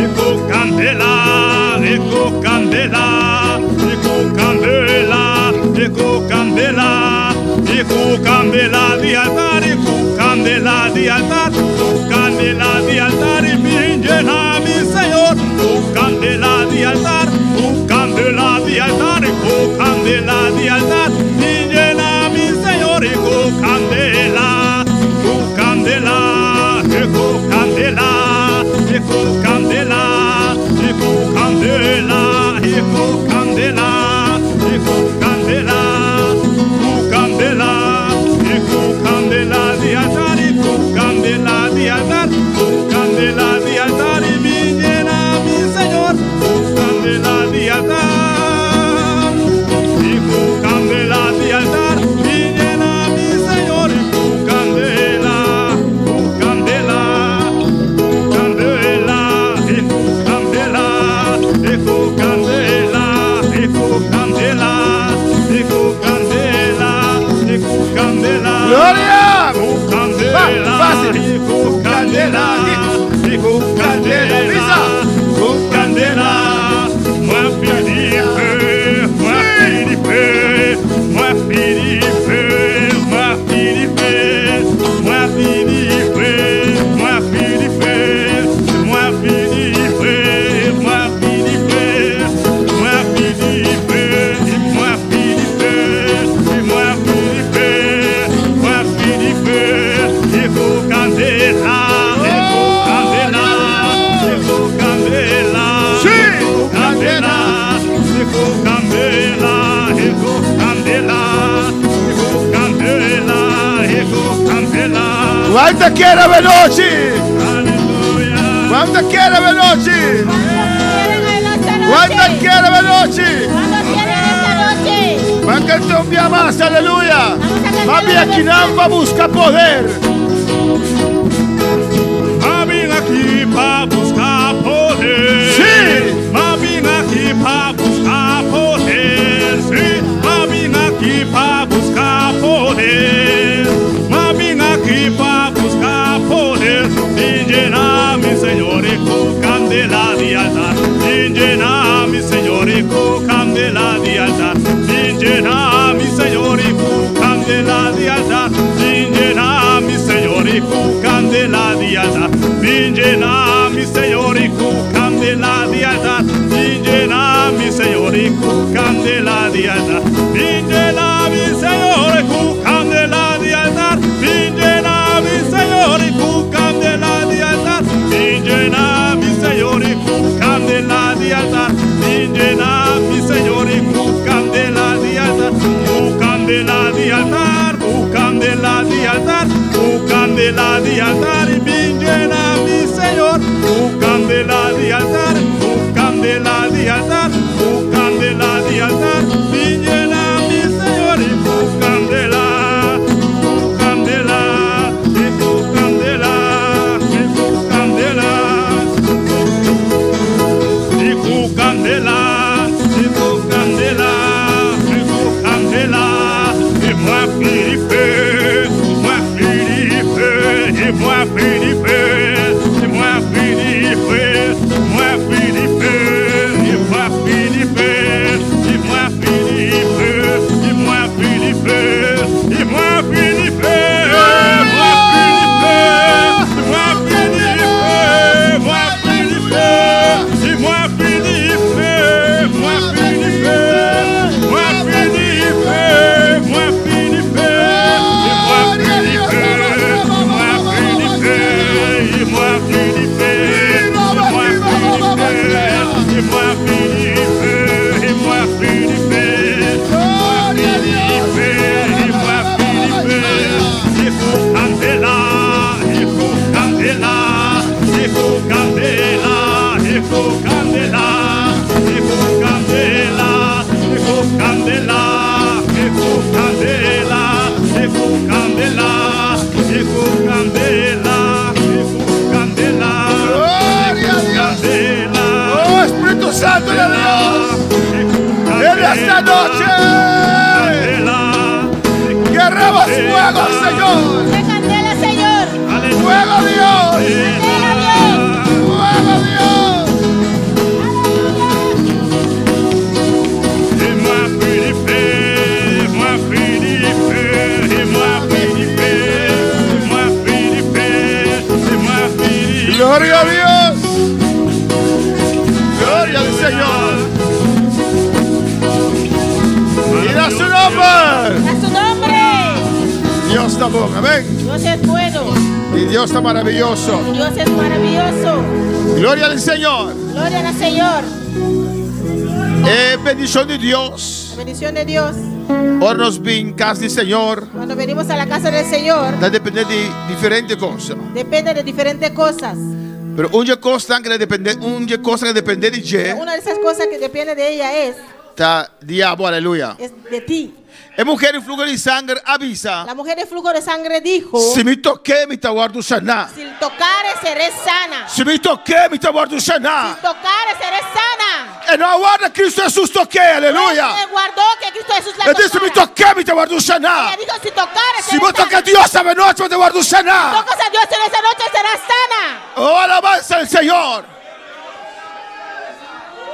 Eco candela, eco candela, eco candela, eco candela, eco candela de altar, eco candela de altar, tu candela de altar y mi llena mi Señor, tu candela de altar, tu candela de altar, eco candela de altar, mi llena mi Señor, eco candela, tu candela, eco candela, eco candela, eco candela, eco candela, eco candela, tu candela, eco candela de altar, eco candela de altar, tu candela de altar y mi llena mi Señor, tu candela de altar, eco candela de altar, mi llena mi Señor, tu candela, tu candela, tu candela, eco candela, eco candela, eco candela, eco candela, eco candela. Gloria. Tu candela, Fácil. eco candela, eco candela, Visa. tu candela, moi Philippe, moi Philippe, moi Philippe, moi Philippe, moi Philippe, moi Philippe, moi Philippe, moi Philippe, moi Philippe, moi Philippe, moi Philippe, moi Philippe, eco candela, eco candela, eco candela, Sí. eco candela, eco candela, eco candela, eco candela, eco candela. Quanta quiera veloci. Aleluya. Quanta quiera veloci. Quanta quiera veloci. Va a cantar un día más, aleluya. Papi, aquí nada va a buscar poder. Ma vim aqui pra buscar poder. Sim. Ma vim aqui pra buscar poder. Sim. Ma vim aqui pra buscar poder. Ma vim aqui pra buscar poder. Ingenami, Senhor, e com candela de altar. Ingenami, Senhor, e com candela de altar. Ingenami, Senhor, e com candela de altar. Ingenami, Senhor, e com candela de altar. Ingenami, Senhor, e com candela de altar. Ingenami, Senhor, e com candela de altar. Ingenami, Senhor, e com candela de altar. Ingenami, Senhor, e com candela de altar. Ingenami, Senhor, e com candela de altar. Ingenami, Senhor, e com candela de altar. O candela de altar, o candela de altar, o candela de altar e ingenami, Senhor, o candela de altar, o candela de altar, o candela de altar, ingenami, Senhor. bom. Amén. Dios es bueno. Y Dios está maravilloso. Dios es maravilloso. Gloria al Señor. Gloria al Señor. Bendición de Dios. La bendición de Dios. Ahora nos ven en casa del Señor. Cuando venimos a la casa del Señor, Depende de diferentes cosas. depende de diferentes cosas. Pero una cosa que depende de ti, Una de esas cosas que depende de ella está diablo, aleluya. es de ti. La mujer en flujo de sangre avisa. La mujer de flujo de sangre dijo: Si me toqué, me está guardando sana. si tocare seré sana. Si me toqué, me está guardando sana. Si tocare seré sana. E não aguarda Cristo Jesus toquei, aleluia. Ella guardó que Cristo Jesús la Eu disse, me tocara. toquei, me está guardando sana. Ella dijo: si tocare Se seré você tocar sana. Deus essa noite, me está guardando sana. Tocas a Dios en esa noche serás sana. Oh, alabanza al Senhor.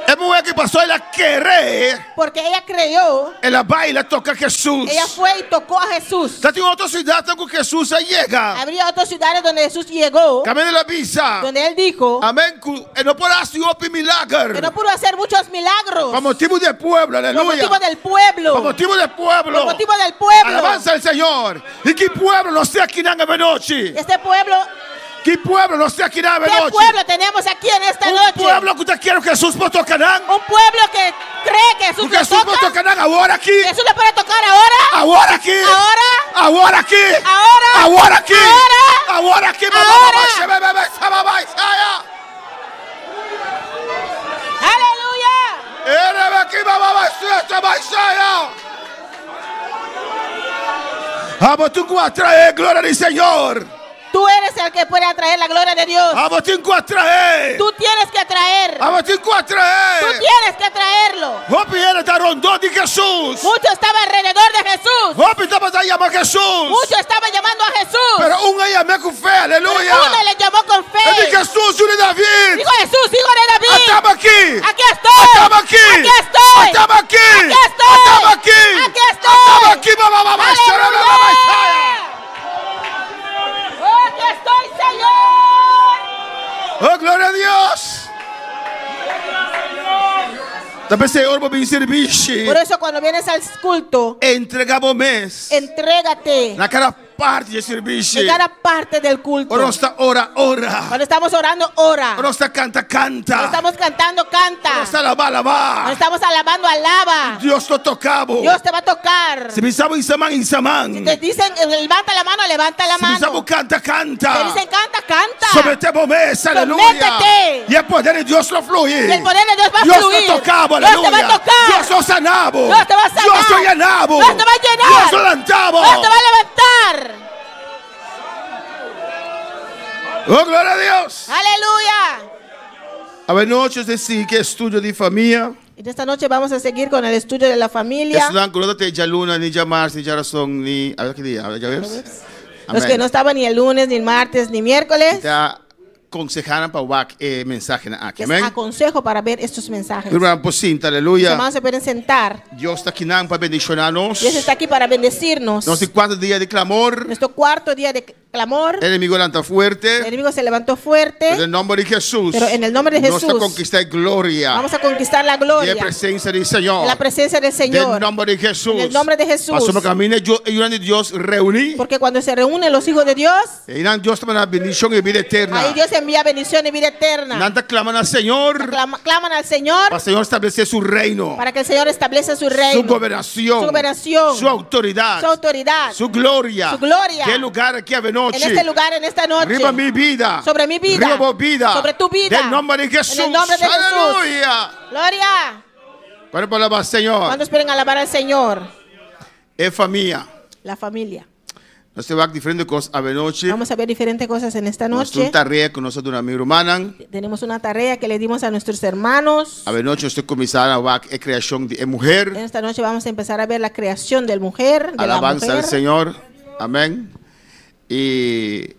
É mulher que passou, ela querer, Porque ella creyó. ela vai e ela toca Jesus. Ella fue y tocó a Jesús. Está em outra cidade, com Jesus aí chega. Habría otras ciudades donde Jesús llegó, Caminho da visa. donde él dijo Amém. E não poderás ouvir milagre. que no pudo hacer muchos milagros. Por motivo do pueblo, Por aleluia. motivo del pueblo. Por motivo do pueblo. Por motivo del pueblo. Alabanza al Señor. E que pueblo não está aqui na noite? Este pueblo, Que pueblo não está aqui na ¿qué noite? pueblo tenemos aquí en esta Um noche? pueblo que te quer que Jesus pode tocar. Un pueblo que cree que Jesús Porque le Jesus pode toca. tocar agora aqui. Jesús le puede tocar ahora. Agora aqui. Ahora. Agora aqui. Ahora. Agora aqui. Ahora. Agora aqui. Abotim com atrair glória do Senhor. Tú eres el que puede atraer la gloria de Dios. Abotim com atrair. Tú tienes que atraer. Abotim com Tú atrair. tienes que atraerlo. Hope ele está rondando de Jesus. Muchos estaban alrededor de Jesús. Hope estava a chamar Jesus. Muchos estaban llamando a Jesús. Pero um aí amém com fé, aleluia. Uno le llamó con É de fe. Jesus, filho de Davi. Dijo: Jesús, hijo de David. Estamos aqui. Aquí estoy. Estamos aqui. Aquí estoy. Estamos aqui. Aquí estoy. Estamos aqui. Aquí estoy. Estamos aqui. Aleluya. Oh, aquí estoy, Señor. Oh, glória a Deus. Também, Senhor, vou me servir. Por eso cuando vienes al culto, Entregamos mês. entrégate Na cada parte de servir. en cada parte del culto. Ora está ora. Cuando estamos orando, ora. Ora está canta. Cuando estamos cantando, Ora canta. está Cuando lavar. estamos alabando, alaba. Deus te tocamos. Dios te va a tocar. Se pensamos em samang. Te dicen levanta la mano, levanta la Se pensamos mano. canta. Te dicen canta, canta. Sometemos mesa, aleluia. Sométete. E o poder de Deus vai fluir. Y el poder de Dios va a Deus fluir. te tocamos, Dios te va aleluia. a tocar. Deus te sanamos. Dios te va a sanar. Deus te llenamos. Dios te va a llenar. Deus te levantamos. Dios te va a levantar. Oh, glória a Deus. Aleluya. A noite desse que é estudo de família. Y esta noche vamos a seguir con el estudio de la familia. Estudando com nós já luna, nem já março, nem já razão, nem... A ver que dia, já vemos? Los que no estaban ni el lunes, ni el martes, ni miércoles. Está aconselhando para o mensagem aqui, Les amém? aconsejo para ver estos mensajes. Los Irmão, por cinta, aleluia. hermanos se pueden sentar. Deus está aqui para bendicionar-nos. Dios está aquí para bendecirnos. Nosso quarto dia de clamor. Nuestro cuarto día de clamor. O enemigo levanta El fuerte. enemigo se levantó fuerte. Pero en nombre de Jesús. Pero en el nombre de Nós Jesús. conquistar glória. Vamos a conquistar la E gloria. a presença do Senhor. En la presencia del Señor. En nombre de Jesús. En el nombre de Jesús. Pasamos caminho de Deus reunir. Porque cuando se reúnen los hijos de Dios, E não Deus também na bendição e vida eterna. ahí Dios envía bendición y vida eterna. Nada claman ao Senhor. Claman al Señor Para o Senhor estabelecer su reino. para que el Señor establezca su Su reino, governação. su gobernación, Su autoridade. su autoridad, Su glória. Su gloria. Que lugar aqui a noite. en este lugar, en esta noche, Riba mi vida. sobre mi vida, Riba vida. sobre tu vida, En nombre de Jesús. en el nombre de Jesús. Aleluia. Gloria. Para alabar Senhor. ¿Cuándo esperen alabar al Señor? É família. La familia. Nós temos diferentes coisas a noite. Vamos a ver diferentes cosas en esta Nós temos noche. tarefa com nossa dona minha irmã. Tenemos una tarea que le dimos a nuestros hermanos. A noite nós temos começar a ver a criação de mulher. En esta noche vamos a empezar a ver la creación del mujer, de Alabanza la al mujer. Senhor. Amém. E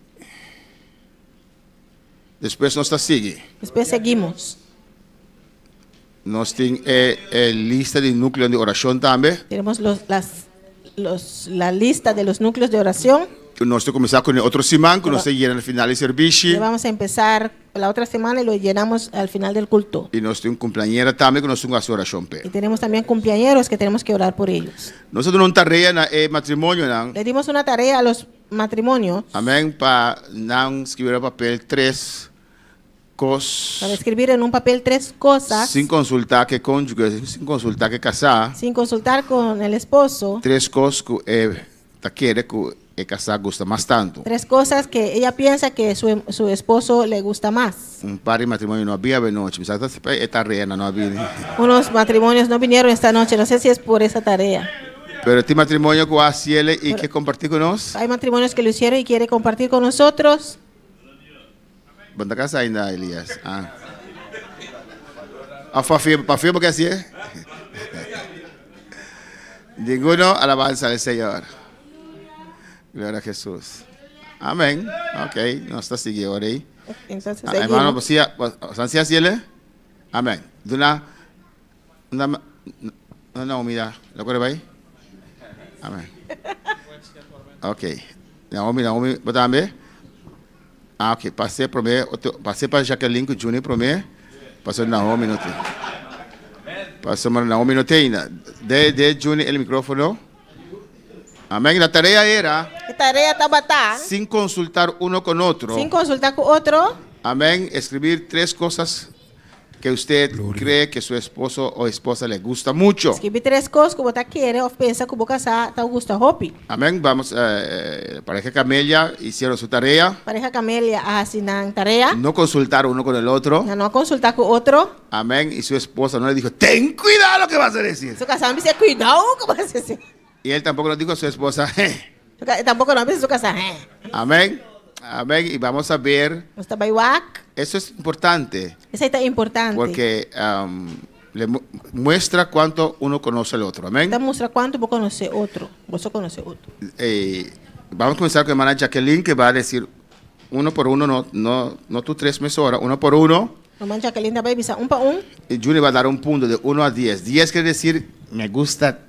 depois nós está seguindo. Después seguimos. Nós temos lista de núcleo de oração também. Tenemos la lista de los núcleos de oración. Nós temos começar com outro semana, que nós seguimos no final do Le serviço. vamos a empezar la otra semana y lo llenamos al final del culto. E nós temos companheira também, que nós temos a oração. Y tenemos también cumpleañeros que tenemos que orar por ellos. Nós temos uma tarefa no matrimonio. Le dimos una tarea a los matrimonios Amém. Para não escrever no papel 3 coisas. para escribir en un papel 3 cosas Sem consultar que cônjuge, sem consultar que casar. sin consultar con el esposo. 3 coisas que quiere que el casar gusta más tanto. 3 cosas que ella piensa que su esposo le gusta más. Par de matrimonio no había de noche. Esta reina no había. Unos matrimonios no vinieron esta noche, no sé si es por esa tarea. Pero este matrimonio que va a hacerle y que compartir con nosotros. Hay matrimonios que lo hicieron y quiere compartir con nosotros. ¿Dónde casa ainda, Elías? Ah. Para fío porque así es. Ninguno alabanza al Señor. Gloria a Jesús. Amén. Ok, no está siguiendo ahí. Entonces, Hermano, seguimos. pues sí, así es. Amén. De una mira, ¿lo acuerdas ahí? Amén. Ok. Naomi, ¿vos también? Ah, ok. Pasé para Jacqueline con Juni primeiro. Pasó Naomi no tem. Pasó Naomi no tem. De Juni el micrófono. Amén. La tarea era ¿Qué tarea está? sin consultar uno con otro. Sin consultar con otro. Amén. Escribir 3 cosas que usted cree que su esposo o esposa le gusta mucho. Escribir 3 cosas que você quiere o piensa que você casar, te gusta hopi. Amén. Vamos, pareja Camelia hicieron su tarea. Pareja Camelia hacen tarea. No consultaron uno con el otro. No consultar con otro. Amén. Y su esposa no le dijo, ten cuidado lo que vas a decir. Su casado me dice, cuidado, ¿cómo vas a decir? Y él tampoco le dijo a su esposa, Tampoco no dice su casado. Amén. Amén. Y vamos a ver. Está baiwak. Eso es importante. Eso es importante. Porque le muestra cuánto uno conoce al otro. Amén. Te muestra cuánto vos conoces otro. Vos conoces otro. Vamos a comenzar con la hermana Jacqueline, que va a decir uno por uno, no tú 3 meses ahora, uno por uno. Hermana Jacqueline va a avisar 1 para 1. Y Juni va a dar un punto de 1 a 10. 10 quiere decir, me gusta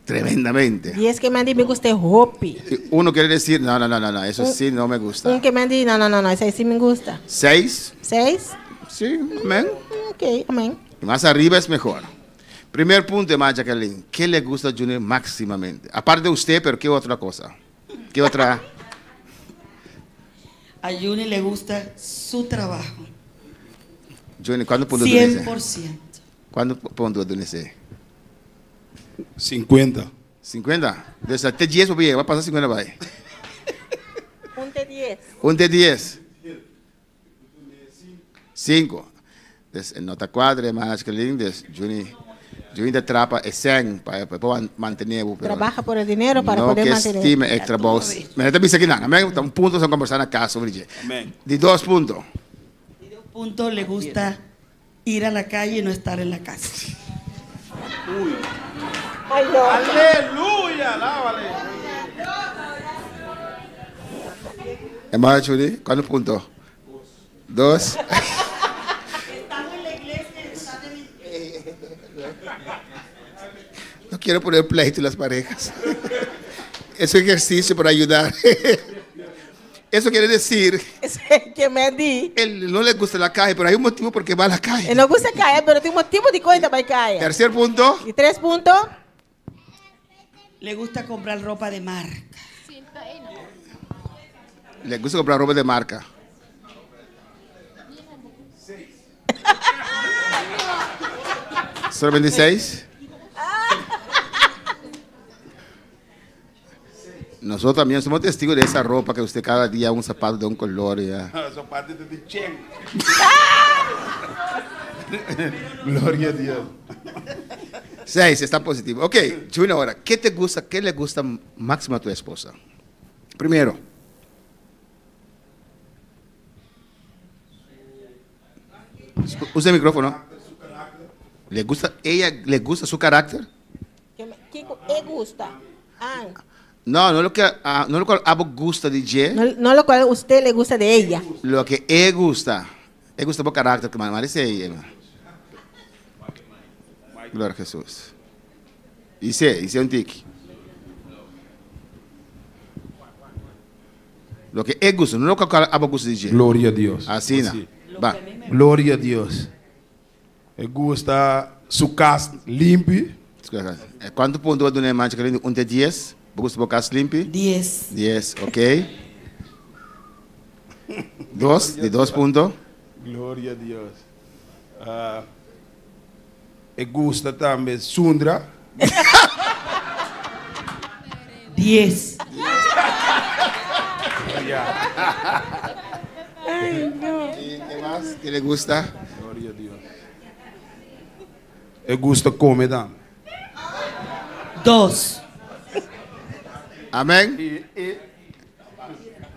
tremendamente. 10 que me me gusta hopi. 1 quiere decir, no, eso sí no me gusta. 1 que me no, ese sí me gusta. 6. 6. Sí, amén. Ok, amén. Y más arriba es mejor. Primer punto, hermana Jacqueline. ¿Qué le gusta a Juni máximamente? Aparte de usted, pero ¿qué otra cosa? ¿Qué otra? A Juni le gusta su trabajo. Juni, ¿cuándo punto 100%. ¿Cuándo punto de ese? 50. 50. Desde até 10 va a pasar 50 vai. 1 de 10. 1 de 10. 5. Nota 4, hermana Jacqueline, Juni de trapa es 100 para mantener. Trabaja por el dinero para poder mantener. No que estima extra boss. Me está diciendo que nada, amén. Un punto son conversar acá sobre eso. Amén. De 2 puntos. Y de 2 puntos le gusta ir a la calle y no estar en la casa. Ay, no. Aleluya, alábale. Hermana Juni, ¿cuántos puntos? 2. Estamos en la iglesia y están en No quiero poner pleito en las parejas. Es un ejercicio para ayudar. Eso quiere decir, que me di. él no le gusta la calle, pero hay un motivo por qué va a la calle. Él no gusta caer, pero tiene motivo de cuenta para caer. Tercer punto, Y 3 puntos. Le gusta comprar ropa de marca. le gusta comprar ropa de marca. ¿Solo 26? Nosotros también somos testigos de esa ropa que usted cada día un zapato de un color. Ya. Zapato de Chen. Gloria a Dios. 6, está positivo. Ok, Juni, ahora, ¿qué te gusta, qué le gusta máximo a tu esposa? Primero. Usa el micrófono. ¿Le gusta, ella le gusta su carácter? ¿Qué le gusta? Ah. No, no lo que a vos gusta de ella. No lo cual a usted le gusta de ella. Lo que él gusta. Él gusta por carácter, que me parece ella. Gloria a Jesús. Dice un tique. Lo que él gusta, no lo que a vos gusta de ella. Gloria a Dios. Así, ¿no? Va. Gloria a Dios. Me gusta su casa limpia. ¿Cuántos puntos va a dar una mancha? 1 de 10? gusta boca limpi? 10. 10, ok. 2, de 2 puntos. Gloria a Dios. Me gusta también Sundra. 10. ¿Y qué más? ¿Qué le gusta? Gloria a Dios. Me gusta comer también. 2. Amén.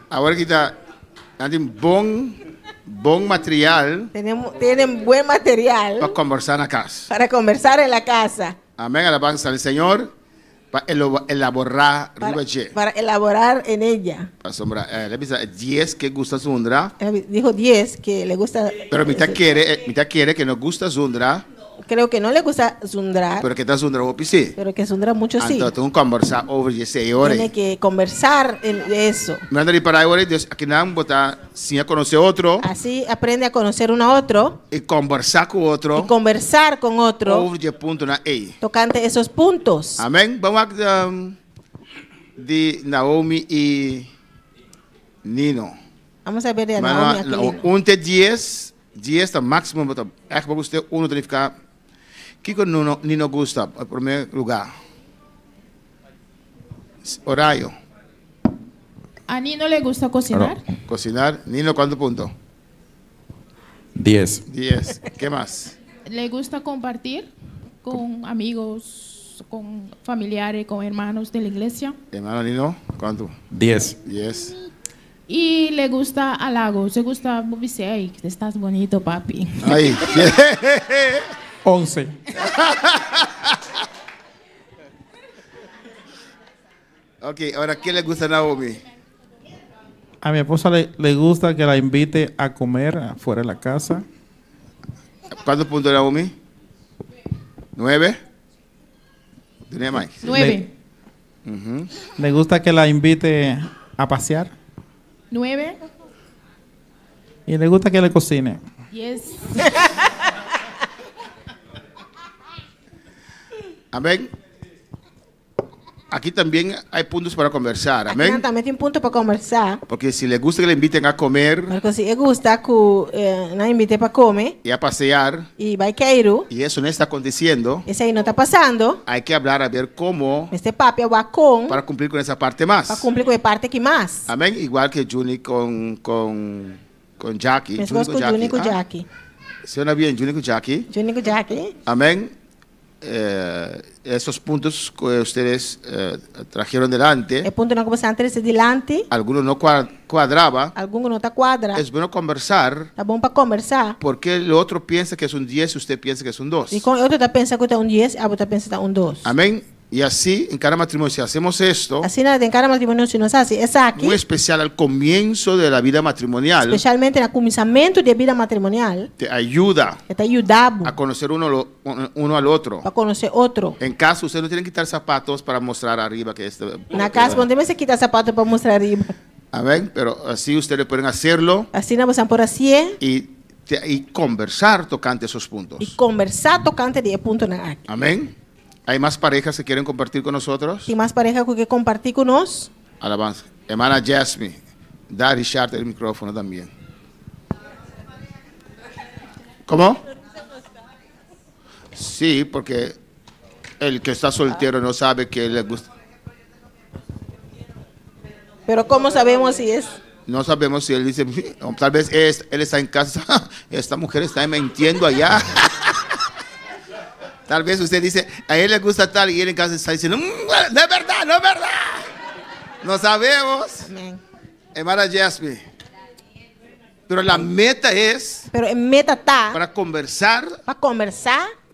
Ahora kita nanti bom material Tienen buen material para conversar en la casa. para conversar en la casa, Amén. Alabanza al Señor para elaborar para elaborar en ella. para sombra. Le dice 10 que gusta Sundra, Dijo 10 que le gusta, pero mitad quiere que no gusta Sundra, creo que no le gusta Sundra, pero que está Sundra o sí. pero que Sundra mucho sí. Entonces, un conversar over ese Tiene ore. que conversar en eso. Me anda para ahora Dios aquí nada botar sin conocer otro Así aprende a conocer uno a otro y conversar con y otro conversar con otro over ese punto na ei. tocante esos puntos. Amén. Vamos a de Naomi y Nino. Vamos a ver de Naomi aquí. Mano, un te 10 está máximo, pero echt para usted uno tiene que ficar. Kiko Nino gusta, en primer lugar. Horario. A Nino le gusta cocinar. Cocinar. Nino, ¿cuánto punto? 10. 10. ¿Qué más? Le gusta compartir con amigos, con familiares, con hermanos de la iglesia. Hermano Nino, ¿cuánto? 10. 10. Y le gusta halagos. Se gusta dice, ay, estás bonito, papi. Ahí. 11. Ok, ahora, ¿qué le gusta a Naomi? A mi esposa le gusta que la invite a comer afuera de la casa. ¿Cuántos puntos, Naomi? 9. ¿Tenía más? 9. Le gusta que la invite a pasear 9. y le gusta que le cocine. 10. Amén. Aquí también hay puntos para conversar. Aquí Amén. también tiene un punto para conversar. Porque si le gusta que le inviten a comer Porque si le gusta que nos invite para comer y a pasear, y va a querer, y eso no está aconteciendo, ese ahí no está pasando, hay que hablar a ver cómo este papi va con para cumplir con esa parte más. para cumplir con la parte que más. Amén. Igual que Juni con Jackie. Mi esposo con Juni con Ah, Jackie. suena bien, Juni con Jackie. Juni con Jackie. Amén. Esos puntos que ustedes trajeron delante, El punto no começar antes de delante, algunos no cuadraba. alguno não está quadra. Es bueno conversar Tá bom para conversar. porque el otro piensa que es un 10 y usted piensa que es un 2. E com outro tá pensando que tá 10, a outra pensa que tá 2. Amén. Y así, en cada matrimonio, si hacemos esto, Assim na tem cada matrimônio se nós assim, essa aqui, muy especial al comienzo de la vida matrimonial, especialmente no começamento de vida matrimonial, te ayuda que tá ajudado a conocer uno al otro. para conhecer outro. En caso, ustedes no tienen que quitar zapatos para mostrar arriba que este. Na casa, quando você quita sapato para mostrar arriba. Amén. Pero así ustedes pueden hacerlo Assim nós vamos por assim y conversar tocante esos puntos. e conversar tocante de ponto na aqui. Amén. ¿Hay más parejas que quieren compartir con nosotros? Tem mais pareja que compartir com nós? Alabanza. Hermana Jasmine, da a Richard el micrófono también. ¿Cómo? Sí, porque el que está soltero no sabe que le gusta. Pero como sabemos si es No sabemos si él dice, tal vez él está en casa, esta mujer está mintiendo allá. Tal vez usted dice, a él le gusta tal y él en casa está diciendo, no es verdad, no es verdad. No sabemos. Amén. Hermana Jasmine. Pero la meta es Pero en meta tá para conversar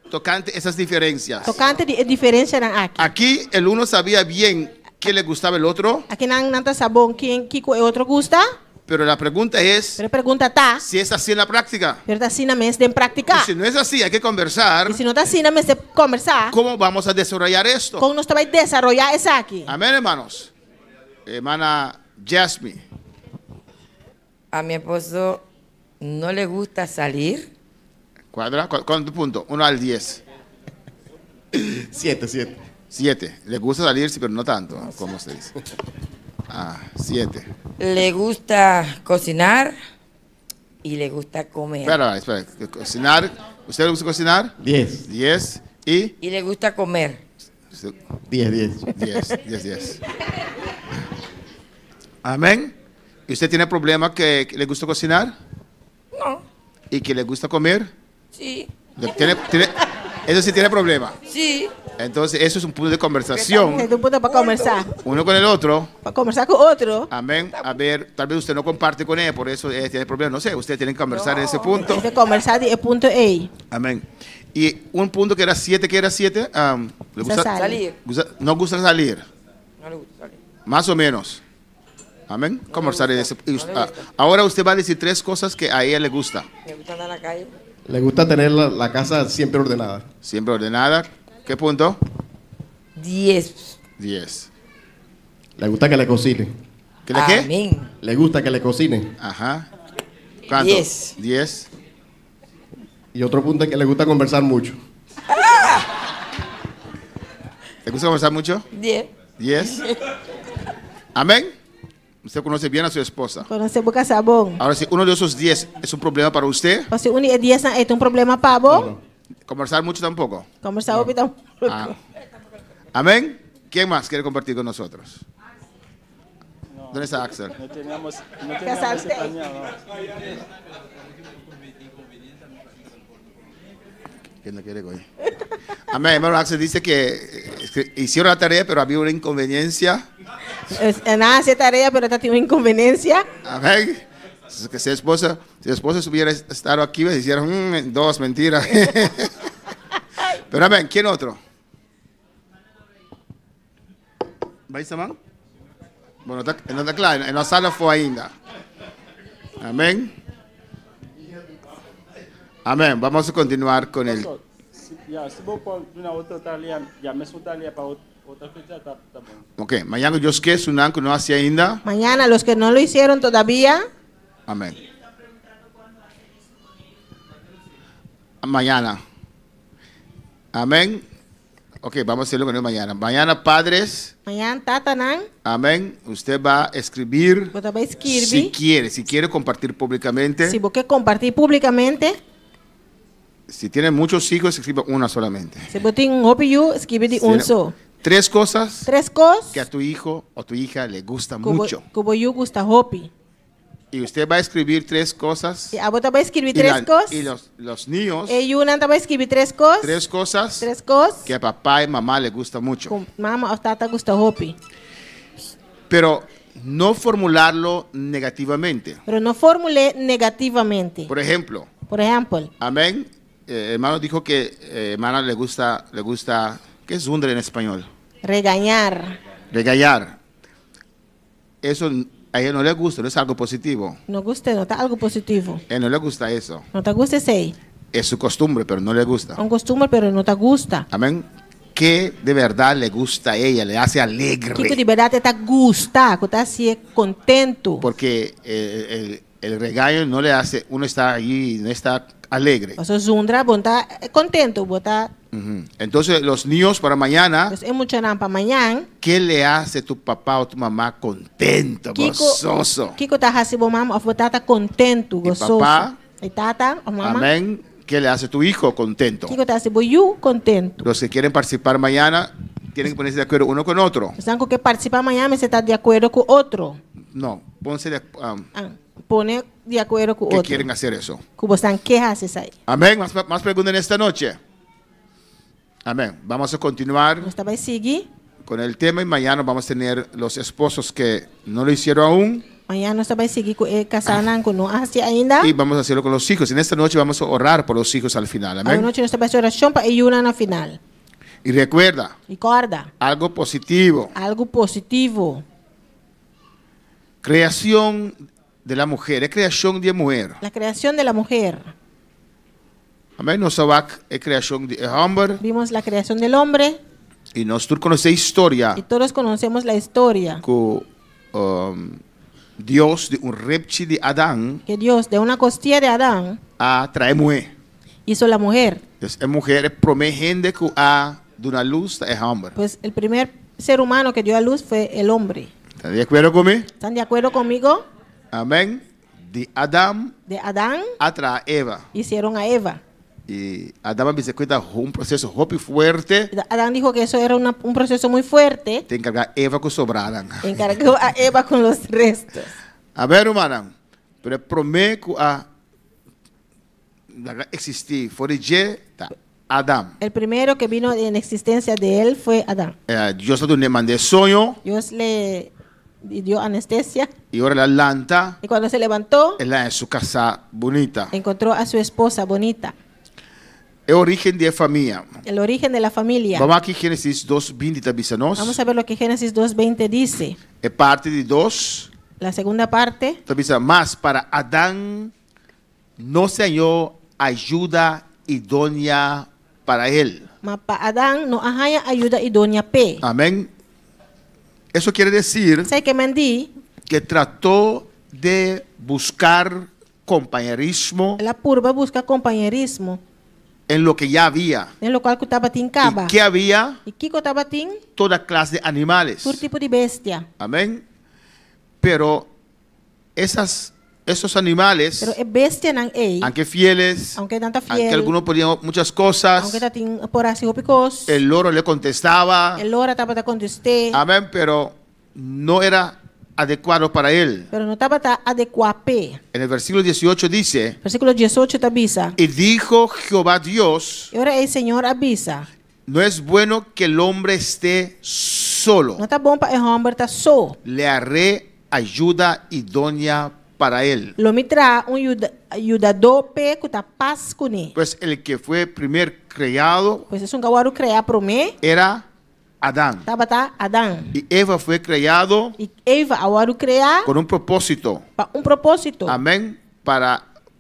tocante esas diferencias. tocante de diferença na aqui. Aquí el uno sabía bien qué le gustaba el otro, Aqui não tá sabão quem que o outro gusta. pero la pregunta es Pero pergunta tá, si es así en la práctica. pero tá assim na mesa de Y praticar. si no es así, hay que conversar. E se não tá assim na mesa de conversar, ¿Cómo vamos a desarrollar esto? como nós vai desenvolver essa aqui? Amén, hermanos. Hermana Jasmine. A mi esposo no le gusta salir. ¿Cuánto punto? 1 al 10. 7. 7. Le gusta salir, sí, pero no tanto, como usted dice. 7. Le gusta cocinar y le gusta comer. Espera. Cocinar. ¿Usted le gusta cocinar? 10. 10. ¿Y? Y le gusta comer. 10. Amén. ¿Y usted tiene problema que le gusta cocinar? No. ¿Y que le gusta comer? Sí. Eso sí tiene problema. Sí. Entonces, eso es un punto de conversación. Es un punto para conversar. Uno con el otro. Para conversar con otro. Amén. A ver, tal vez usted no comparte con él, por eso tiene problema. No sé, ustedes tienen que conversar en ese punto. Es de conversar el punto A. Amén. Y un punto que era 7, ¿qué era 7? ¿Le gusta salir? ¿No gusta salir? No le gusta salir. Más o menos. Amén. Conversar en ese. Ahora usted va a decir 3 cosas que a ella le gusta. Le gusta andar a la calle. Le gusta tener la casa siempre ordenada. Siempre ordenada. ¿Qué punto? 10. 10. Le gusta que le cocine. ¿Qué le qué? Amén. Le gusta que le cocine. Ajá. ¿Cuánto? 10. 10. Y otro punto es que le gusta conversar mucho. ¿Le gusta conversar mucho? 10. 10. Amén. Usted conoce bien a su esposa. Conoce boca sabón. Ahora, si uno de esos 10 es un problema para usted, O si uno de 10 es un problema para vos, conversar mucho tampoco. conversar un poquito. Amén. ¿Quién más quiere compartir con nosotros? ¿Dónde está Axel? No teníamos Casarte. ¿Quién no quiere hoy? Amén. Hermano Axel dice que hicieron la tarea, pero había una inconveniencia. Nada hace tarea, pero tiene una inconveniencia. Amén. Que si esposa hubiera estado aquí, me hicieron 2, mentira. Pero amén. ¿Quién otro? ¿Vai chamar? Bueno, não está claro. En la sala fue ainda. Amén. Amén. Vamos a continuar con el. Se vou pôr uma outra talia, já me talia para outra fecha, tá bom. Ok. Mañana Dios que sunan que no hace ainda. Mañana, los que no lo hicieron todavía. Amén. Mañana. Amén. Ok, vamos a hacerlo con él mañana. Mañana, padres. Mañana, tatanan. Amén. Usted va a escribir. Você vai escrever. Si quiere compartir públicamente. Si vos querés compartir públicamente. Si tiene muchos hijos, escriba una solamente. Si vos tienes un hijo, escribe de un solo. 3 cosas. 3 cosas. Que a tu hijo o tu hija le gusta Como mucho. yo gusta hopi. Y usted va a escribir 3 cosas. Y a vos te va a escribir 3 cosas. Y los niños. Y una te va a escribir 3 cosas. 3 cosas. 3 cosas. Que a papá y mamá le gusta mucho. Com mamá o tata gusta hopi. Pero no formularlo negativamente. Pero no formule negativamente. Por ejemplo. Amén. Hermano dijo que hermana le gusta, ¿qué es zundre en español? Regañar. Eso a ella no le gusta, no es algo positivo. No gusta, no está algo positivo. A él no le gusta eso. No te gusta ese. Es su costumbre, pero no le gusta. Un costumbre, pero no te gusta. Amén. ¿Qué de verdad le gusta a ella? Le hace alegre. ¿Qué de verdad te gusta? Que estás así contento. Porque el regaño no le hace, uno está allí y no está alegre. Eso es zundra, vos estás contento, vos estás. Entonces, los niños para mañana. Pues es mucho para mañana. ¿Qué le hace tu papá o tu mamá contento, gozoso? ¿Qué estás haciendo, mamá? O vos estás contento, gozoso. Papá. Y tata o mamá. Amén. ¿Qué le hace tu hijo contento? ¿Qué estás haciendo yo contento? Los que quieren participar mañana tienen que ponerse de acuerdo uno con otro. Están con que participar mañana, se está de acuerdo con otro. No, ponse de pone de acuerdo con otro. ¿Qué quieren hacer eso? ¿Qué haces ahí? Amén. Más preguntas en esta noche. Amén. Vamos a continuar con el tema y mañana vamos a tener los esposos que no lo hicieron aún. Mañana se va a seguir casando con no hace ainda. Y vamos a hacerlo con los hijos. En esta noche vamos a orar por los hijos al final. Amén. Esta noche nos va a hacer oración para ellos al final. Y recuerda. Algo positivo. Creación de la mujer. Es creación de mujer. La creación de la mujer. Amén. Nosotros es creación de hombre. Vimos la creación del hombre. Y nosotros conocemos historia. Y todos conocemos la historia. Que Dios de un reptil de Adán. Que Dios de una costilla de Adán. Trae mujer. Hizo la mujer. Entonces, la mujer es promegente que de una luz es hombre. Pues el primer ser humano que dio a luz fue el hombre. ¿Están de acuerdo conmigo? ¿Están de acuerdo conmigo? Amén. De Adán De Adán a Eva. hicieron a Eva. Y Adán me se cuenta un proceso muy fuerte. Adán dijo que eso era un proceso muy fuerte. Te encarga Eva con sobraran. Encargó a Eva con los restos. Amén, hermana. Pero prometo a existir fuera de Adán. El primero que vino en existencia de él fue Adán. Dios le mandó sueño. Dios le dio anestesia. Y ahora la lanta. Y cuando se levantó, en su casa bonita. encontró a su esposa bonita. El origen de la familia. El origen de la familia. Vamos aquí Génesis 2:20 Vamos a ver lo que Génesis 2:20 dice. Es parte de 2. La segunda parte. Más para Adán no se halló ayuda idónea para él. Mas para Adán no haya ayuda idónea pe. Amén. Eso quiere decir que trató de buscar compañerismo. La purba busca compañerismo. En lo que ya había. En lo cual estaba tincaba. ¿Y qué había? ¿Y qué estaba tin? Toda clase de animales. Todo tipo de bestia. Amén. Pero esos animales, pero bestia nan aunque fieles, aunque aunque algunos podían muchas cosas, aunque por así picos, el loro le contestaba. El loro estaba te contesté. Amén, pero no era adecuado para él. Pero no estaba adecuado. En el versículo 18 dice, versículo 18 te avisa. Y dijo Jehová Dios, y ahora el Señor avisa. No es bueno que el hombre esté solo. No está bueno para el hombre estar solo. Le haré ayuda idónea para él. Lo mitra un ayudador pe que está paz con él. Pues el que fue primer creado, pues es un gawaru creado por mí, era Adán. Adán. Y Eva fue creado y Eva awaru crear con un propósito. Un propósito. Amén.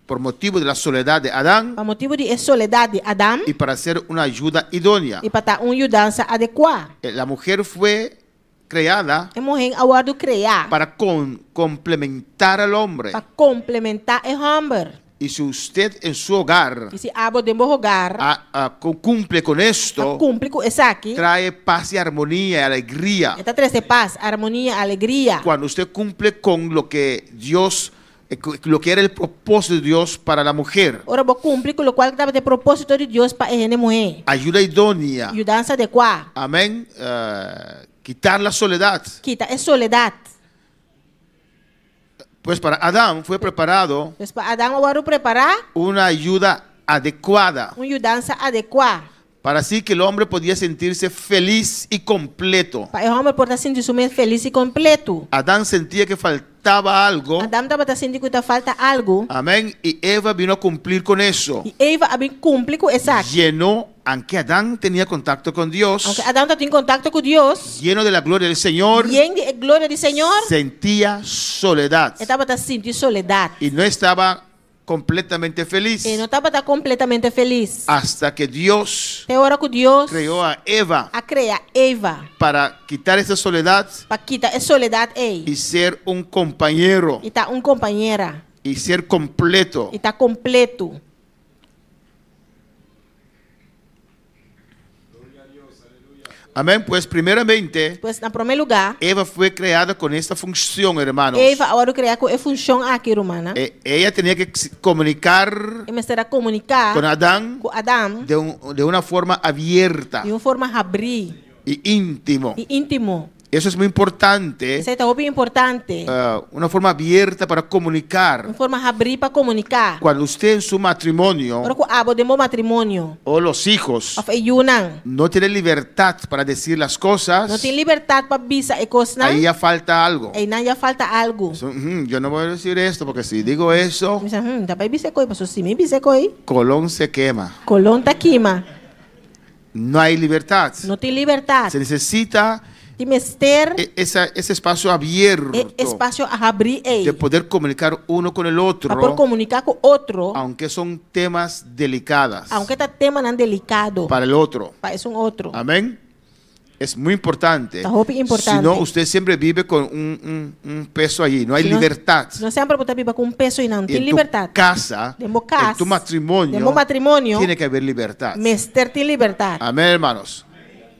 Por motivo de la soledad de Adán. Por motivo de soledad de Adán. Y para ser una ayuda idónea. Y para dar una ayudanza adecuada. La mujer fue creada para complementar al hombre. Para complementar el hombre. Y si usted en su hogar cumple con esto, trae paz y armonía y alegría. Paz, armonía, alegría. Cuando usted cumple con lo que Dios, lo que era el propósito de Dios para la mujer. Ahora vos cumple con lo cual estaba el propósito de Dios para la mujer. Ayuda idónea. Ayudanza adecuada. Amén. Quitar la soledad. Quita es soledad. Pues para Adán fue preparado una ayuda adecuada. Una ayudanza adecuada. Para así que el hombre podía sentirse feliz y completo. Para el hombre podía sentirse feliz y completo. Adán sentía que faltaba algo. Adán estaba sintiendo que falta algo. Amén. Y Eva vino a cumplir con eso. Y Eva cumplió con eso. Llenó, aunque Adán tenía contacto con Dios. Aunque Adán tenía contacto con Dios. Lleno de la gloria del Señor. Lleno de gloria del Señor. Sentía soledad. Estaba sintiendo soledad. Y no estaba completamente feliz. Y no estaba completamente feliz. Hasta que Dios creó a Eva. Para quitar esa soledad. Para quitar esa soledad. Y ser un compañero. Y estar un compañera. Y ser completo. Y estar completo. Amén, pues primeramente, en primer lugar, Eva fue creada con esta función, hermanos. Eva ahora creada con esta función aquí, hermana. Ella tenía que comunicar con Adán de una forma abierta de una forma abrir y íntimo. Eso es muy importante. Eso es muy importante. Una forma abierta para comunicar. Una forma abrir para comunicar. Cuando usted en su matrimonio o los hijos no tiene libertad para decir las cosas, no tiene libertad para decir cosas, ahí ya falta algo. Ahí ya falta algo. Yo no voy a decir esto porque si digo eso, Colón se quema. Colón te quema. No hay libertad. No tiene libertad. Se necesita ese espacio abierto de poder comunicar uno con el otro, aunque son temas delicados para el otro. Amén. Es muy importante. Si no, usted siempre vive con un peso allí. No hay libertad. No siempre usted vive con un peso y no tiene libertad. En tu matrimonio, tiene que haber libertad. Tiene libertad. Amén, hermanos.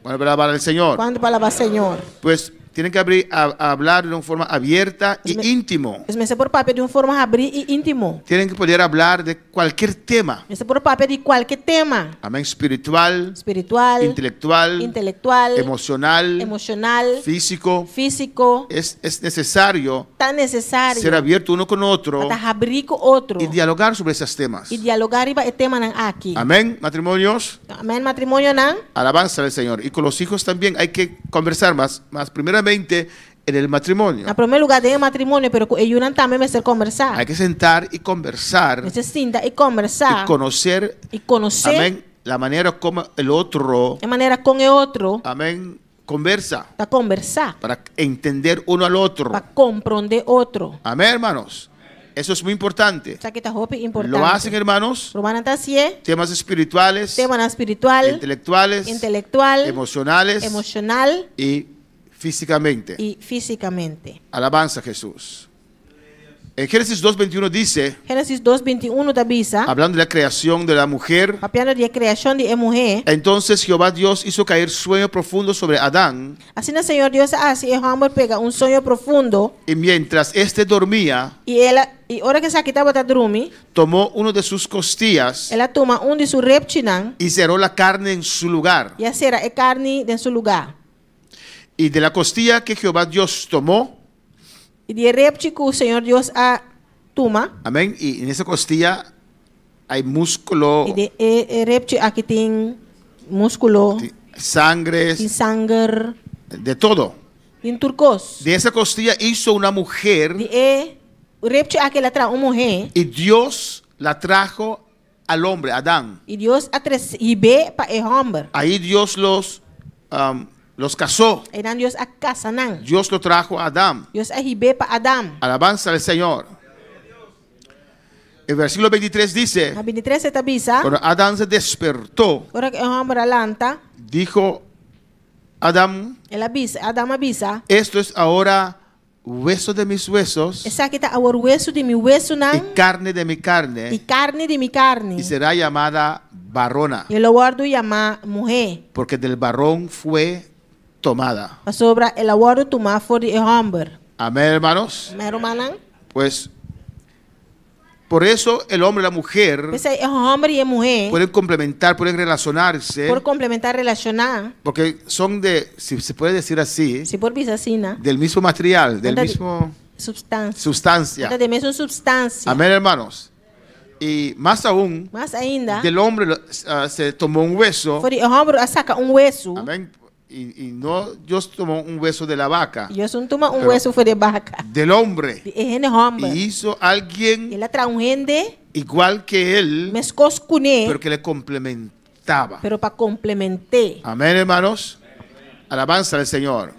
Cuando va a alabar al Señor. Quando vai alabar o Senhor. Pues tienen que hablar de una forma abierta y íntimo. Mas é por papel de uma forma abrir e íntimo. Tienen que poder hablar de cualquier tema. Mas é por papel de qualquer tema. Amén. Espiritual, Espiritual, intelectual, emocional, físico. Es necesario Tá necessário ser abierto uno con otro para abrir com outro y dialogar sobre esos temas. e dialogar e tema nan aqui. Amén. Matrimonios, Amém. Matrimônio não? alabanza al Señor. Y con los hijos también hay que conversar más primeramente en el matrimonio. En primeiro lugar tem matrimônio, pero eu não também vai ser conversar. Hay que sentar y conversar Você senta e conversar y conocer, amén, la manera como el otro, de maneira com o outro, amén, conversa, para conversar, para entender uno al otro. para compreender outro. Amén, hermanos. Eso es muy importante. Isso aqui tá roupa importante. Lo hacen, hermanos. Romana tá assim, Temas espirituales, tema espiritual, intelectuales, emocionales emocional y físicamente. e fisicamente. Alabanza a Jesús. En Génesis 2:21 dice, Gênesis 2:21 da Bisa, hablando de la creación de la mujer, papiando de criação de mulher. entonces Jehová Dios hizo caer sueño profundo sobre Adán, Assim o Senhor Deus assim, o homem pega sonho profundo y mientras éste dormía, e hora que essa aqui tava dormir, tomó uno de sus costillas ela toma de seus reptinan y cerró la carne en su lugar. e a cera é carne em seu lugar. Y de la costilla que Jehová Dios tomó, E de reptil que o Senhor Deus a toma, amén, y en esa costilla hay músculo, e de reptil aqui tem músculo, sangre, tem sangue, de todo. tem turcos. De esa costilla hizo una mujer De o reptil aqui ela traz mulher y Dios la trajo al hombre, Adán. e Deus a traz ibe para o homem. Ahí Dios los casó. E dan Deus a casa nan. Dios lo trajo a Adán. Deus a ibe para Adam. Alabanza al Señor. El versículo 23 dice, A 23 está Bisa, cuando Adán se despertó, ora que o homem alanta, dijo Adán, ela bisa, Adam avisa, esto es ahora hueso de mis huesos essa aqui tá o hueso de mi hueso nan y carne de mi e carne, carne de mi carne. y será llamada varona, E lo guardo llama mujer. porque del varón fue tomada. A sobra el guardo tomar for de homem. Amén, hermanos. Mas romanan, Pues por eso el hombre y la mujer pensa é homem e mulher pueden complementar, pueden relacionarse, por complementar relacionar, porque son de, si se puede decir así, se por bisa sina, del mismo material, del Anda- mismo substância. sustancia. Anda de mesma substância. Amén, hermanos. Y más aún, Mas ainda, del hombre se tomó un hueso. for de homem a saca hueso. Amén. Y no Dios tomó un hueso de la vaca, E eu toma Pero- hueso for de vaca. del hombre, De ene homem. y hizo alguien Ela traz gente, igual que él, mas coscune, pero que le complementaba. pero para complementar. Amén, hermanos. Alabanza al Señor.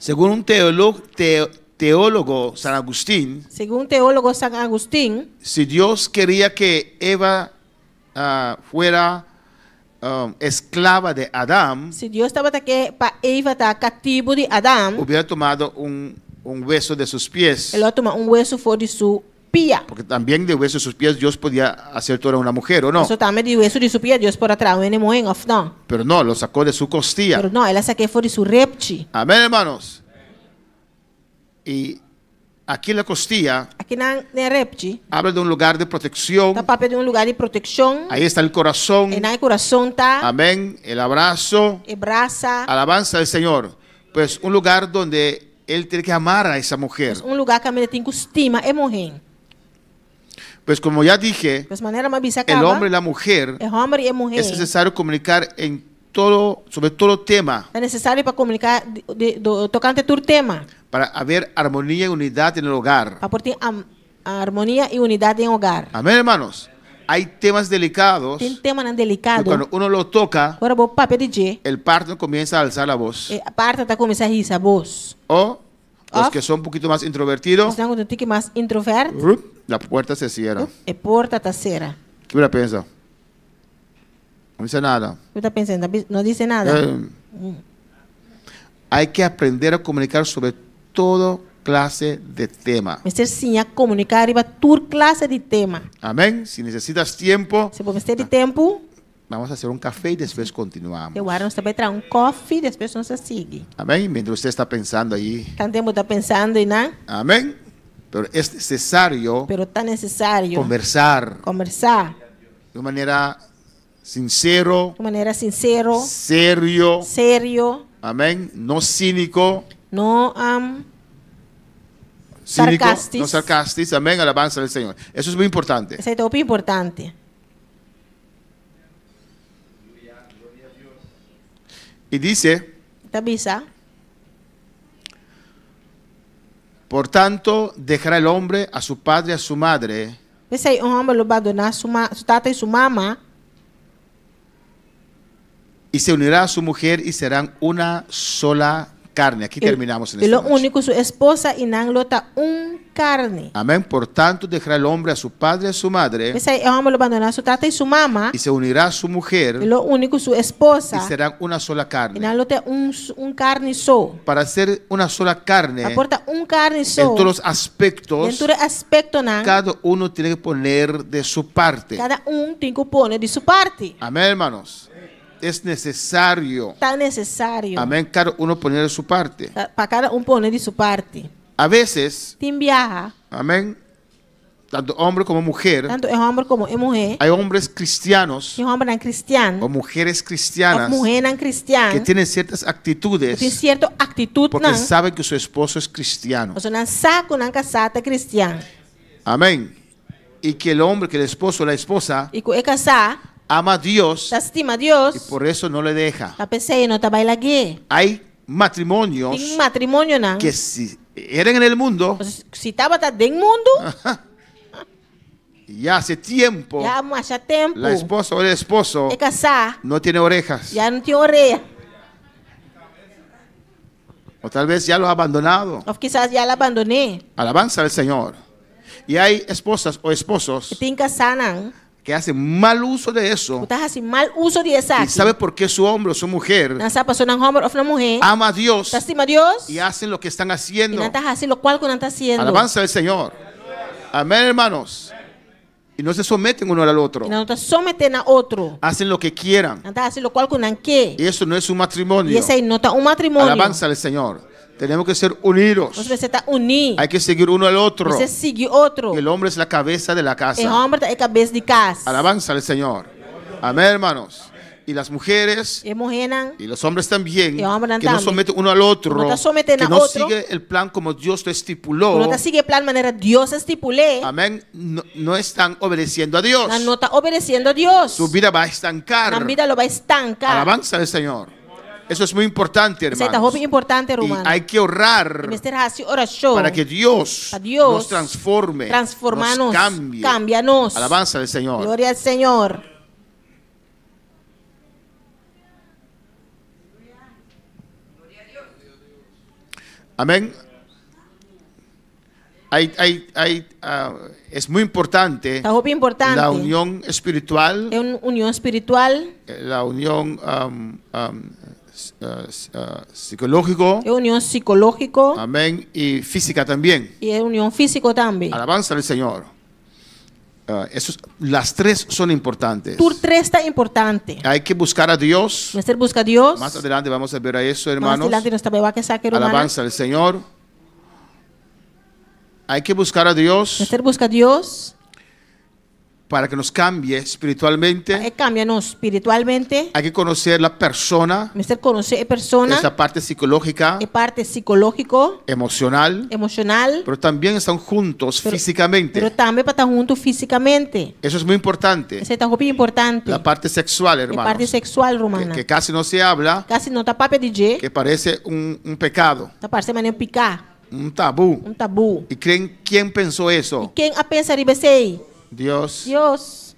Según un teólogo, San Agustín, Segundo o teólogo San Agustín, si Dios quería que Eva fuera esclava de Adán, se Deus estava aqui para Eva estar cativo de Adão, hubiera tomado un hueso de sus pies. ele toma hueso for de sua pia. Porque también de hueso de sus pies Dios podía hacer toda una mujer, ¿o no? Isso também de hueso de sua pia, Deus por atrás, ele morre of não. Pero no, lo sacó de su costilla. Pero não, ela saque for de sua reptil. Amén, hermanos. Y aquí en la costilla Aqui na reptil, habla de un lugar de protección. está papel de lugar de proteção. Ahí está el corazón. E na coração tá, Amén. El abrazo. e braça, Alabanza al Señor. Pues un lugar donde Él tiene que amar a esa mujer. lugar que a tem que estima e morrer. Pues como ya dije, Pues maneira mais bisa el hombre y la mujer é homem e mulher. es necesario comunicar en todo, sobre todo tema, É necessário para comunicar tocante todo tema, para haber armonía y unidad en el hogar. para ter a harmonia e unidade em hogar. Amén, hermanos. Hay temas delicados Tem tema que delicado. cuando uno lo toca, Agora vou papel de G. el partner comienza a alzar la voz. A parte está começando a rir a voz. O los Off. que son un poquito más introvertidos, Senão quando tem mais introvert, la puerta se cierra. é porta terceira. ¿Qué hubiera pensado? No dice nada. Eu tá pensando, não disse nada. Hay que aprender a comunicar sobre todo clase de tema. Mas sim a comunicar para toda classe de tema. Amén. Si necesitas tiempo, Se você ter tempo, Vamos a hacer un café y después continuamos. Agora nós também trazer coffee, depois nós seguimos. Amén. Mientras usted está pensando ahí. Tanto tempo está pensando, né? Amén. Pero es necesario Pero tá necessário conversar de manera sincero, serio. Amén. No cínico. No cínico, sarcastis. no sarcastis. Amén. Alabanza del Señor. Eso es muy importante. Isso é muito importante. Y dice, Tabisa, por tanto, dejará el hombre a su padre y a su madre. Esse aí, homem vai abandonar sua tata e sua mama. Y se unirá a su mujer y serán una sola carne. Aquí terminamos en esta noche. único su esposa y não lota carne. Amén. Por tanto, dejará el hombre a su padre y a su madre. Esse aí, homem vai abandonar sua tata e sua mama. Y se unirá a su mujer. Lo único su esposa. Y serán una sola carne. Y não lota carne só. Para ser una sola carne. Aporta carne só. En todos los aspectos. En todo aspecto, não. Cada uno tiene que poner de su parte. Cada tem que poner de sua parte. Amén, hermanos. Es necesario. Está necesario. Amén. Cada uno poner de su parte. Para cada poner de su parte. A veces. Viaja. Amén. Tanto hombre como mujer. Tanto hombre como mujer. Hay hombres cristianos. O mujeres cristianas. Que tienen ciertas actitudes. Porque saben que su esposo es cristiano. Amén. Y que el hombre, que el esposo o la esposa. Ama a Dios y por eso no le deja. Hay matrimonios que si eran en el mundo, ya hace tiempo, la esposa o el esposo no tiene orejas. O tal vez ya lo ha abandonado. Alabanza al Señor. Y hay esposas o esposos que hacen mal uso de eso. ¿Y sabe por qué su hombre o su mujer ama a Dios y hacen lo que están haciendo? Alabanza al Señor. Amén, hermanos. Y no se someten uno al otro. Hacen lo que quieran. Y eso no es un matrimonio. Alabanza al Señor. Tenemos que ser unidos. Hay que seguir uno al otro. El hombre es la cabeza de la casa. Alabanza al Señor. Amén, hermanos. Y las mujeres y los hombres también, que no someten uno al otro, que no sigue el plan como Dios lo estipuló. Amén. No están obedeciendo a Dios. Su vida va a estancar. Alabanza al Señor. Eso es muy importante, hermanos. Y hay que orar para que Dios nos transforme, nos cambie. Alabanza al Señor. Gloria al Señor. Amén. Es muy importante la unión espiritual. La unión psicológico. Unión psicológico. Amén. Y física también. Y unión físico también. Alabanza al Señor. Las tres son importantes. Tres está importante. Hay que buscar a Dios. Busca a Dios. Más adelante vamos a ver a eso, hermanos. Alabanza al Señor. Hay que buscar a Dios. Busca a Dios. Para que nos cambie espiritualmente. Cámbianos espiritualmente. Hay que conocer la persona. Esa parte psicológica. Emocional. Pero también están juntos físicamente. Pero también para estar juntos físicamente. Eso es muy importante. Eso es muy importante. La parte sexual, hermanos. La parte sexual, romana. Que casi no se habla. Casi no está pape DJ. Que parece un pecado. Parece maneira picar. Un tabú. ¿Y creen quién pensó eso? ¿Y quién ha pensado en Dios.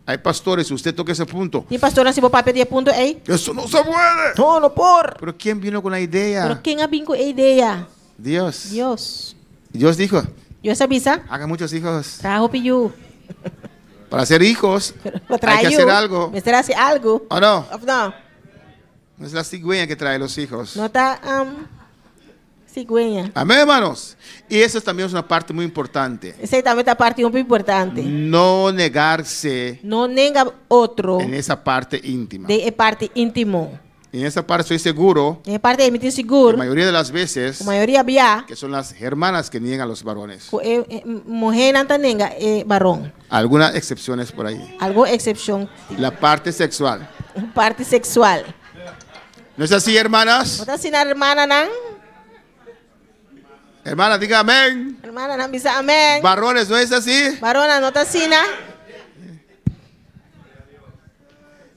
Hay pastores, usted toca ese punto. Y pastores, si vos papel de punto, eso no se puede. No por. Pero ¿quién vino con la idea? Pero ¿quién ha vino con la idea? Dios. Dios dijo. Dios avisa. Haga muchos hijos. Trajo pillo. Para hacer hijos, hay que hacer algo. ¿Me hacer algo? ¿O no? No. No es la cigüeña que trae los hijos. No está. Cigüeña. Amén, hermanos. Y eso también es una parte muy importante. Essa aí também é a parte muito importante. No negarse Não nega outro. en esa parte íntima. É parte íntimo. En esa parte estoy seguro, É parte de me la seguro. mayoría de las veces, A maioria bia. que son las hermanas que niegan a los varones. Mulher não tá nega é varão. Algunas excepciones por ahí. Algo excepção. La parte sexual. Parte sexual. ¿No es así, hermanas? Não tá assim na hermana não? Hermana, diga amén. Hermana não bisa amém. Varones, ¿no es así? Varona não tá assim na?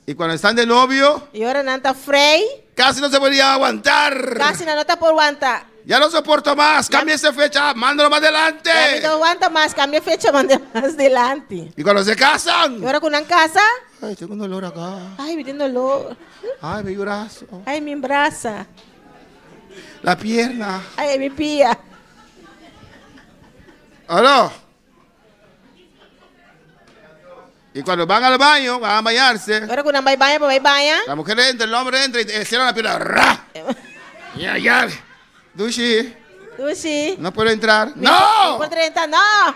Y cuando están de novio, E ora não tá frei. casi no se podía aguantar. Casi não tá por aguantar. Ya no soporto más, cambie esa fecha, mándalo más adelante. Já não aguanta mais, cambia fecha mais adelante. Y cuando se casan, E ora quando em casa, ay, tengo un dolor acá. ai, me tem dolor. Ay, mi brazo, Ai, me braça. la pierna. Ai, me pia. ¿Aló? Y cuando van al baño, van a bañarse. Agora quando vai banha, La mujer entra, el hombre entra y cierra la pierna. ¡Ra! Ya. Dushi, Dushi. no puedo entrar. Não ¡No! pode entrar, não.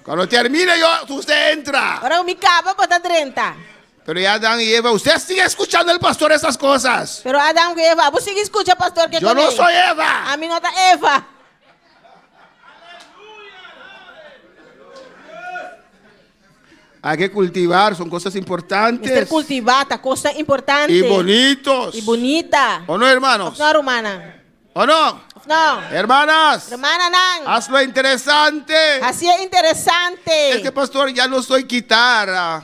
Cuando termine yo, usted entra. Agora eu me cabo botar 30. Pero ya Adán y Eva, usted sigue escuchando al pastor esas cosas. Pero Adão e Eva, você que escuta, pastor, que Yo no soy Eva. A mim não tá Eva. Hay que cultivar, son cosas importantes. Mister cultivar, tá coisa importante. Y bonitos. E bonita. ¿O no, hermanos? Não, romana. ¿O no? Não. Hermanas, Hermana, não. hazlo interesante. Assim é interessante. Es que, pastor, ya no soy guitarra.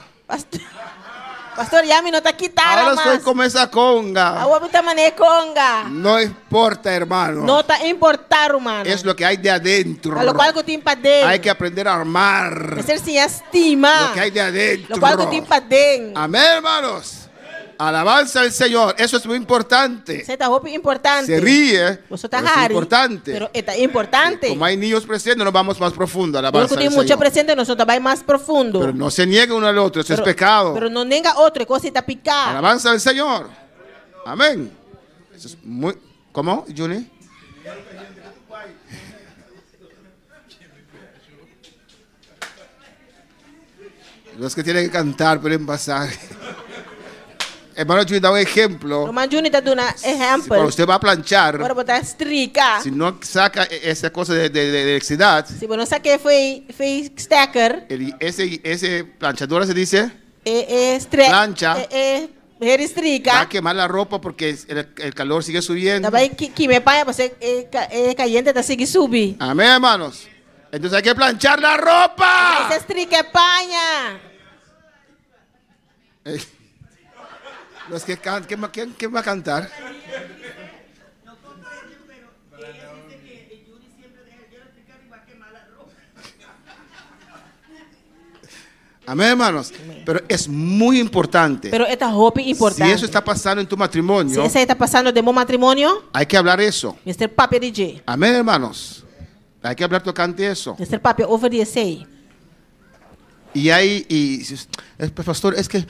Pastor, ya me não tá quitada Ahora mais. soy como esa conga. Agora me tá mané conga. No importa, hermano. Não tá importar, romana. Es lo que hay de adentro. A lo qual que tem para dentro. Hay que aprender a armar É ser sem estima. lo que hay de adentro. Lo qual que tem para dentro. Amén, hermanos. Alabanza al Señor. Eso es muy importante. Você tá roupa importante. Se ríe. Você tá pero es raro. importante. Pero é importante. Como hay niños presentes, nos vamos más profundo. Porque Alabanza tem al muito Señor. presente, nós vai mais profundo. Pero no se niegue uno al otro. Eso es Pero- pecado. Pero não nega outro, é coisa está picar. Alabanza al Señor. Amén. Eso es muy... ¿Cómo, Juni? Los que tienen que cantar pueden pasar. Hermano Juni, da un ejemplo. Roman Juni tá dando Si exemplo. cuando usted va a planchar, Agora botar estrica. si no saca esa cosa de electricidad, Se você não sabe foi stacker, ese planchadora se dice, plancha. Estrica. va a quemar la ropa porque el calor sigue subiendo. Também que me paia você é caliente tá seguir subir. Amén, hermanos. Entonces hay que planchar la ropa. Essa estrica é paia. Los que cantan, ¿quién va a cantar? Amén, hermanos. Pero es muy importante. Pero esta roupa é importante. Si eso está pasando en tu matrimonio, Se essa aí tá passando de meu matrimônio, hay que hablar eso. Mr. Papi DJ. Amén, hermanos. Hay que hablar tocante eso. Mr. Papi over the say. Y hay, pastor, es que,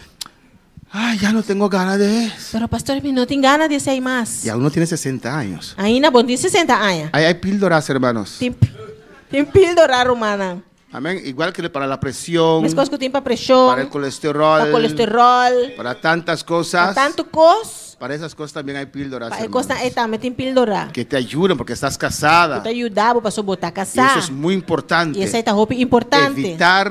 ay, ya no tengo ganas de eso. Pero pastor, não tem ganas de sair mais. Ya uno tiene 60 años. Ainda bom, tem 60 anos. Hay píldoras, hermanos. Tem píldora romana. Amén. Igual que para la presión, Mas coisas que tem para pressão, para el colesterol, para colesterol, para tantas cosas. para tanto cos, Para esas cosas también hay píldoras, para hermanos, coisa aí também tem píldora. que te ayudan porque estás casada. Te ajudava para botar Y casar. eso es muy importante. E essa aí tá roupa importante. Evitar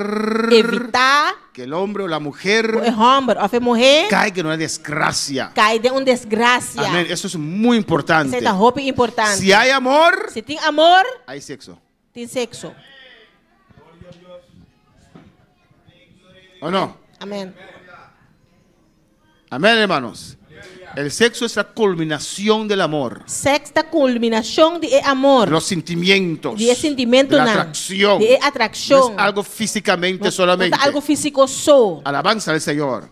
que el hombre o la mujer o homem, a mulher, caiga en una desgracia. cai de desgracia. Amén. Eso es muy importante. Essa aí tá roupa importante. Si hay amor, Se tem amor, hay sexo. tem sexo. ¿O no? Amém. Amén, hermanos. El sexo es la culminación del amor. Sexo é a culminação de amor. Los sentimientos. De sentimento, de la não. atracción. De atracción. No es algo físicamente solamente. Não é algo físico só. Alabanza al Señor.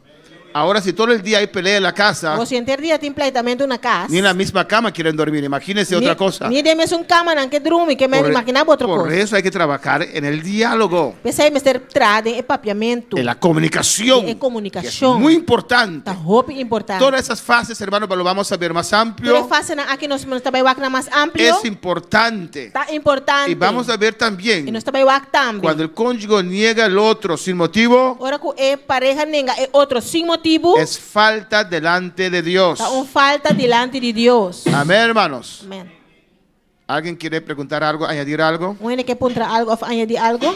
Ahora, si todo el día hay pelea en la casa, O si inteiro dia tem pleitamento na casa. ni en la misma cama quieren dormir. Imagínense otra cosa. Ni demos cama nan que dorme, que me imaginava outra Por coisa. eso hay que trabajar en el diálogo, Pensei me ser trade e papiamento. en la comunicación. É comunicação. Muy importante. Tá roupa importante. Todas esas fases, hermanos, lo vamos a ver más Pero amplio. fase na aqui nós trabalhamos na mais amplo. Es importante. Tá importante. Y vamos a ver E también nós trabalhamos também. cuando el cónyuge niega al otro sin motivo, Ora que é pareja nega é outro sem motivo. es falta delante de Dios. Tá falta delante de Deus. Amén, hermanos. Amén. ¿Alguien quiere preguntar algo, añadir algo? Alguém quer apontar algo ou añadir algo?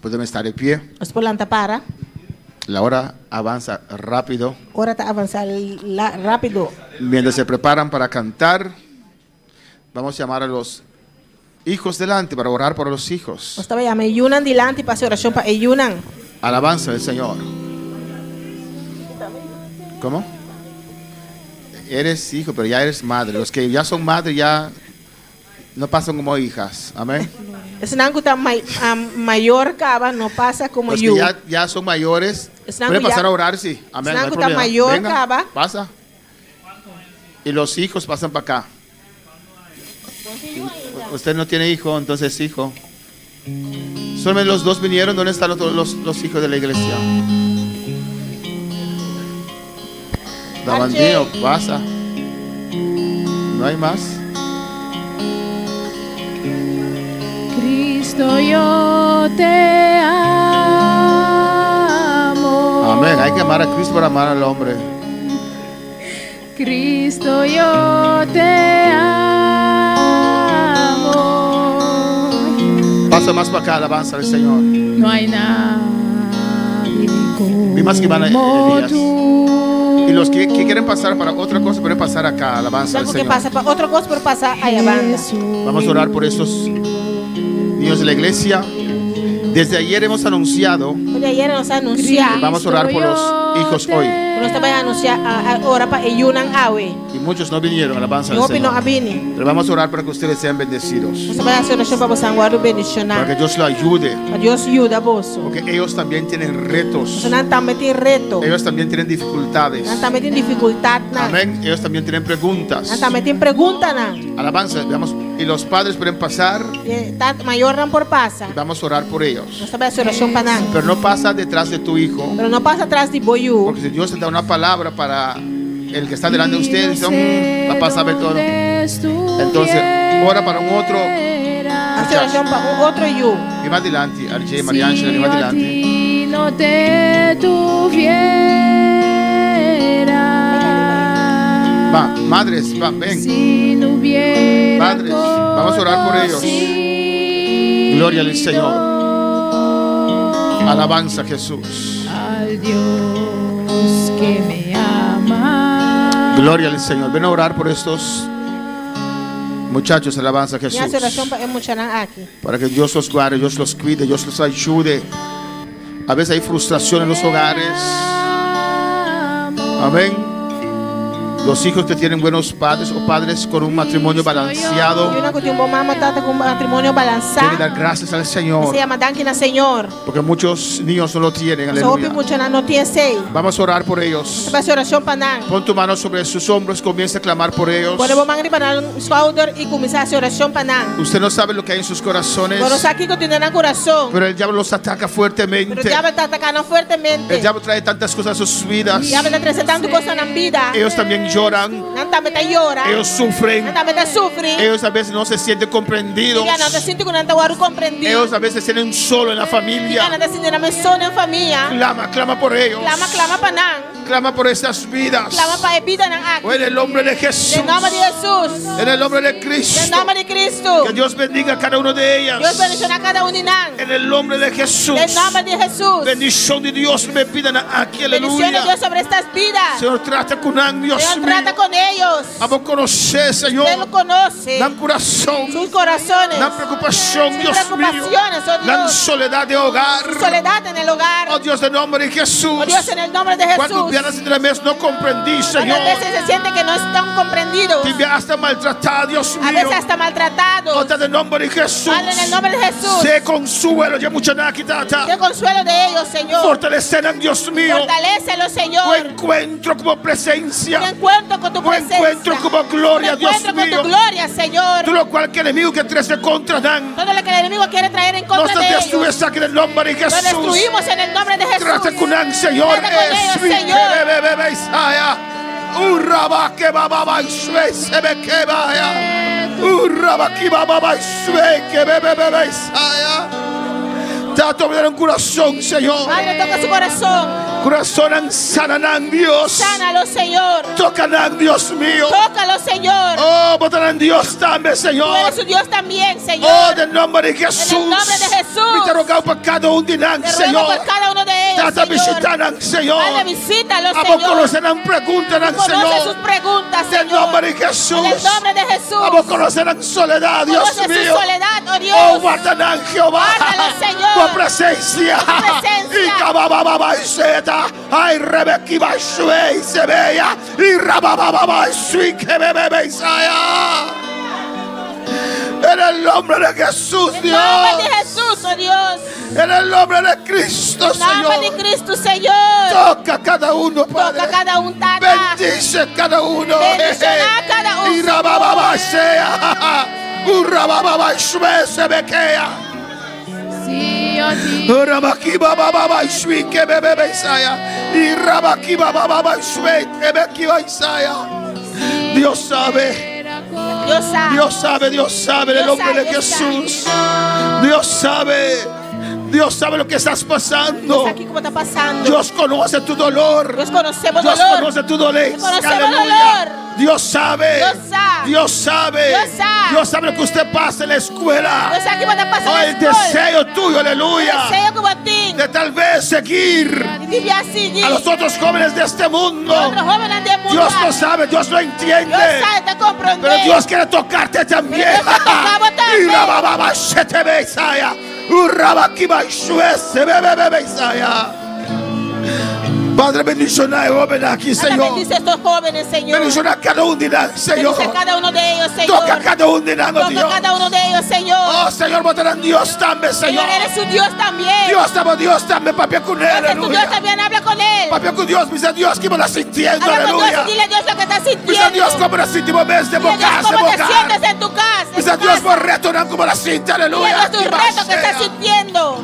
Podemos estar de pie. Nós podemos para. La hora avanza rápido. Ora tá avançar rápido. Mientras se preparan para cantar, vamos a llamar a los hijos delante para orar por los hijos. Nós trabalhamos ayunan delante para hacer oração para ayunan. Alabanza del Señor. ¿Cómo? Eres hijo, pero ya eres madre. Los que ya son madres ya no pasan como hijas. Amén. Senang que tá maior caba não passa como Los que eu. ya son mayores Senang pueden que pasar ya- a orar, sí. Amén. Senang No hay que tá problema. maior Venga, caba. pasa. Y los hijos pasan para acá. Usted no tiene hijo, entonces hijo. Solamente los dos vinieron. ¿Dónde están los hijos de la iglesia? Davantío, pasa. No hay más. Cristo, yo te amo. Amén. Hay que amar a Cristo para amar al hombre. Cristo, yo te amo. Pasa más para acá, alabanza al Señor. No hay nadie Vi más que van a como Elías. tú. Y los que quieren pasar para otra cosa pueden pasar acá, alabanza al Senang que Señor. passa para outra coisa por passar aí a banda. Vamos a orar por estos niños de la iglesia. Desde ayer hemos anunciado. Hoje ayer nós anunciar. Vamos a orar por los hijos hoy. Nós também anunciar a hora para ayunan awe. Y muchos no vinieron, alabanza al Eu opino Señor. abini. Pero vamos a orar para que ustedes sean bendecidos. Nós também hacer oração para você guardar Para que bendicionar. Dios lo ayude. Para Deus ajuda você. Porque ellos también tienen retos. Nós também tem reto. Ellos también tienen dificultades. Nós também tem dificuldade na. Amén. Ellos también tienen preguntas. Nós também tem pergunta na. Alabanza, veamos. Y los padres pueden pasar. Tá maior não por passa. Y vamos a orar por ellos. Nós também hacer oração para nós. Pero no pasa detrás de tu hijo. Pero não passa atrás de boiú. Porque si Dios te da una palabra para el que está delante de ustedes, va a pasar de todo. Entonces, ora para un otro. Hacer oração para outro you. Y más adelante, RJ, María Ángela, y más adelante. Si no te tuviera. Va, madres, va, ven. Si no hubiera Padres, vamos a orar por ellos. Gloria al Señor. Alabanza a Jesús. al Dios que me ama. Gloria al Señor. Ven a orar por estos muchachos. Alabanza a Minha Jesús. oração para emocionar aqui. Para que Dios los guarde, Dios los cuide, Dios los ayude. A veces hay frustración en los hogares. Amén. Los hijos que tienen buenos padres o padres con un matrimonio balanceado, Eu não tenho um bom mamãe tata com um matrimônio tienen que balançado. dar gracias al Señor. Se chama Danke na Senhor. Porque muchos niños no lo tienen. Só ouve Aleluya. muito na notícia aí. Vamos a orar por ellos. Você vai fazer oração para nós. Pon tu mano sobre sus hombros, comienza a clamar por ellos. Quando eu mangri para o shoulder e começar a fazer oração para nós. Usted no sabe lo que hay en sus corazones, Quando você aqui continua no coração. pero el diablo los ataca Pero fuertemente. o diabo está atacando fuertemente. El diablo trae tantas cosas a sus vidas. O diabo está trazendo tanta coisa na vida. Ellos también lloran. Não também está llorando. Ellos sufren. Não também está sofrendo. Ellos a veces no se sienten comprendidos. E não está sentindo que não está compreendido. Ellos a veces tienen solo en la E familia. não está sentindo a só na família. Clama por ellos. Clama para nós. Clama por estas vidas. Clama para a vida na aqui. O en el nombre de Jesús. Em nome de Jesus. En el nombre de Cristo. Em nome de Cristo. Que Dios bendiga a cada uno de ellas. Deus bendiga a cada de nós. En el nombre de Jesús. Em nome de Jesus. Bendición de Dios me pidan aquí, Bendición de aleluya. Deus sobre estas vidas. Señor, trata con Dios Señor, trata con ellos. Vamos a conocer, Señor. Usted lo conoce. Dan corazón. Sus corazones. Dan preocupación, Dios mío. Preocupaciones, oh Dios. Dan soledad de hogar. Su soledad en el hogar. Oh Dios, en el nombre de Jesús. Oh Dios, en el nombre de Jesús. Cuando vienes entre mes no comprendí, Señor. A veces se siente que no están comprendidos. Te hasta maltratado, Dios mío. A veces hasta maltratados. Oh, en el nombre de Jesús. Padre, en el nombre de Jesús. Sé consuelo, ya mucha nakitata. Sé consuelo de ellos, Señor. Fortalecerán, Dios mío. Fortalécelo, Señor. Un encuentro como presencia. Un encuentro con tu presencia. Un encuentro como gloria, Dios mío. Un encuentro con tu gloria, Señor. Todo lo cualquier enemigo que trece contra Dan. Todo lo que el enemigo quiere traer en contra de ellos. Nos destruyes en el nombre de Jesús. Lo destruimos en el nombre de Jesús. Trata con Dan, Señor. Trata con ellos, Señor. Urraba que baba y sue se me que vaya. Urraba que baba y sue que bebe saya. Tato me un corazón, Señor. Padre, toca su corazón. Corazón sanarán, Dios. Sánalo, Señor. Tocarán, Dios mío. Tócalo, Señor. Oh, botarán Dios también, Señor. Tú eres su Dios también, Señor. Oh, en el nombre de Jesús. En el nombre de Jesús. Me te rogado por cada uno de ellos, Señor. Por cada uno de ellos, Tata visitarán, Señor. Padre, visítalos, Señor. Señor. Conocerán, preguntarán, Señor. Conoce sus preguntas, Señor. En el nombre de Jesús. En el nombre de Jesús. Vamos conocerán soledad, Dios Conoce mío. su soledad, oh Dios. Oh, guardarán, Jehová. Guárdalo, Señor. Por presencia. Y cabababa y seta. Ay, Rebequi va y se veía. Y rabababa y sui que bebe Isaya. En el nombre de Jesús, Dios. En el nombre de Jesús, oh Dios. En el nombre de Cristo, Señor. En el nombre de Cristo, Señor. Toca a cada uno, Padre. Toca a cada uno, Tata. Bendice a cada uno. Bendicioná a cada uno. Y rabababa sea. Urrababa y se bequea. Sí, a ti. Rabaki baba y sui que bebe Isaya. Y rabaki baba y sui que bebe Isaya. Dios sabe. Dios sabe. Dios sabe, Dios sabe, en el nombre de Jesús. Dios sabe. Dios sabe lo que estás pasando. Aquí como está pasando. Dios conoce tu dolor. Dios conocemos Dios dolor. conoce tu dolencia. Conocemos Aleluya. dolor. Dios sabe. Dios sabe. Dios sabe. Dios sabe. Dios sabe lo que usted pasa en la escuela. Dios sabe cómo está pasando Oh, en la el escuela. deseo tuyo, aleluya. El deseo como a ti. De tal vez seguir a los otros jóvenes de este mundo. Otros jóvenes del mundo. Dios lo sabe, Dios lo entiende. Dios sabe, te comprende. Pero Dios quiere tocarte también. Y la baba se te besaya. Urrabakiba se bebe Isaya. Padre, bendicionar a jóvenes aquí, Señor. Bendice a estos jóvenes, Señor. Bendición a cada uno de ellos, Señor. Bendice a cada uno de ellos, Señor. Toca a cada uno de ellos, Toca Dios. a cada uno de ellos, Señor. Oh, Señor, votarán Dios también, Señor. Señor, eres su Dios también. Dios también, papi, con él, Entonces tu Dios aleluya. también habla con él. Papi, con Dios, dice Dios, que me la sintiendo, Habla con Dios aleluya. y dile a Dios lo que estás sintiendo. Dice Dios, como la sentimos mes de Dile a Dios bocar, de cómo te bocar. sientes en tu casa. en Dice tu Dios, casa. por retornar como la siente, Dile aleluya. a Dios tu reto que estás sintiendo.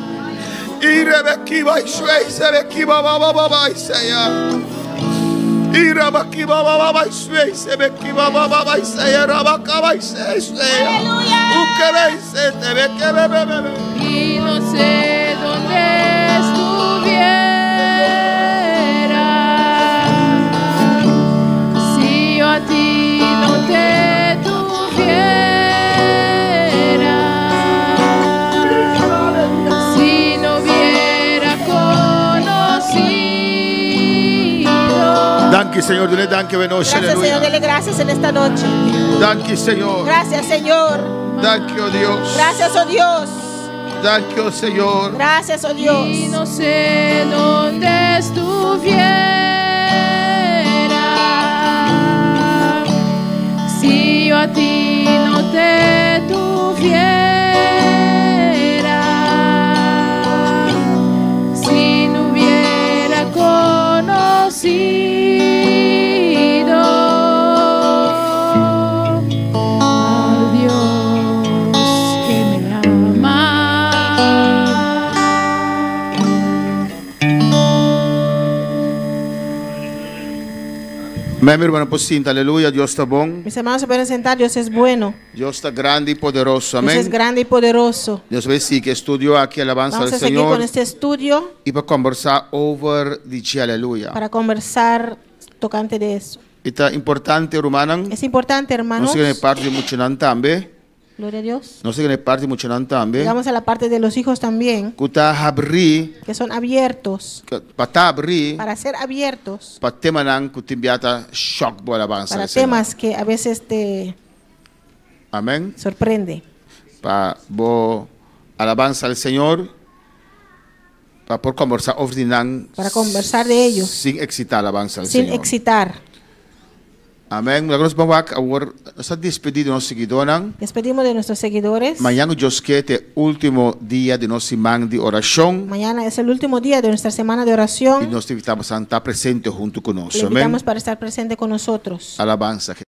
Y Rebequiba y Shuey, Sebequiba, baba, y sea. Y Rebequiba, baba, y Shuey, Sebequiba, baba, y sea. Rabacaba y sea. Aleluya. Y no sé dónde estuviera si yo a ti no te tuviera, si no hubiera conocido. Danke, Señor, dile danke, benoche, Gracias, Señor. aleluya. Dele gracias en esta noche. Danke, Señor. Gracias, Señor. Danke, oh Dios. Gracias, oh Dios. Danke, oh Señor. Gracias, oh Dios. Y no sé dónde estuviera si yo a ti no te tuviera, si no hubiera conocido al Dios que me ama. Mi hermano, pues sienta, aleluya. Dios está bon. Mis hermanos se pueden sentar, Dios es bueno. Dios está grande y poderoso. Dios es Amén. grande y poderoso. Dios ve sí que estudió aquí alabanza Vamos al a seguir Señor con este estudio y para conversar over dice aleluya. para conversar tocante de eso. Está importante, hermano. Es importante, No hermanos, se me parte de mucho también. Gloria a Dios. No sé que parte mucho también. Llegamos a la parte de los hijos también, Kuta abri, que son abiertos, pata abri, para ser abiertos, para tema nang kutimbiata shock bo alabanza. para temas que a veces te Amén. sorprende. Para bo alabanza al Señor, para por conversar Para conversar de ellos, sin excitar alabanza al sin Señor. excitar. Amén. Nós vamos a despedir de nuestros seguidores. Despedimos de nuestros seguidores. Mañana Dios que este último día de nuestra semana de oración. Mañana es el último día de nuestra semana de Y oración. nos invitamos a estar presente junto con Le nosotros. invitamos Amén. para estar presente con nosotros. Alabanza.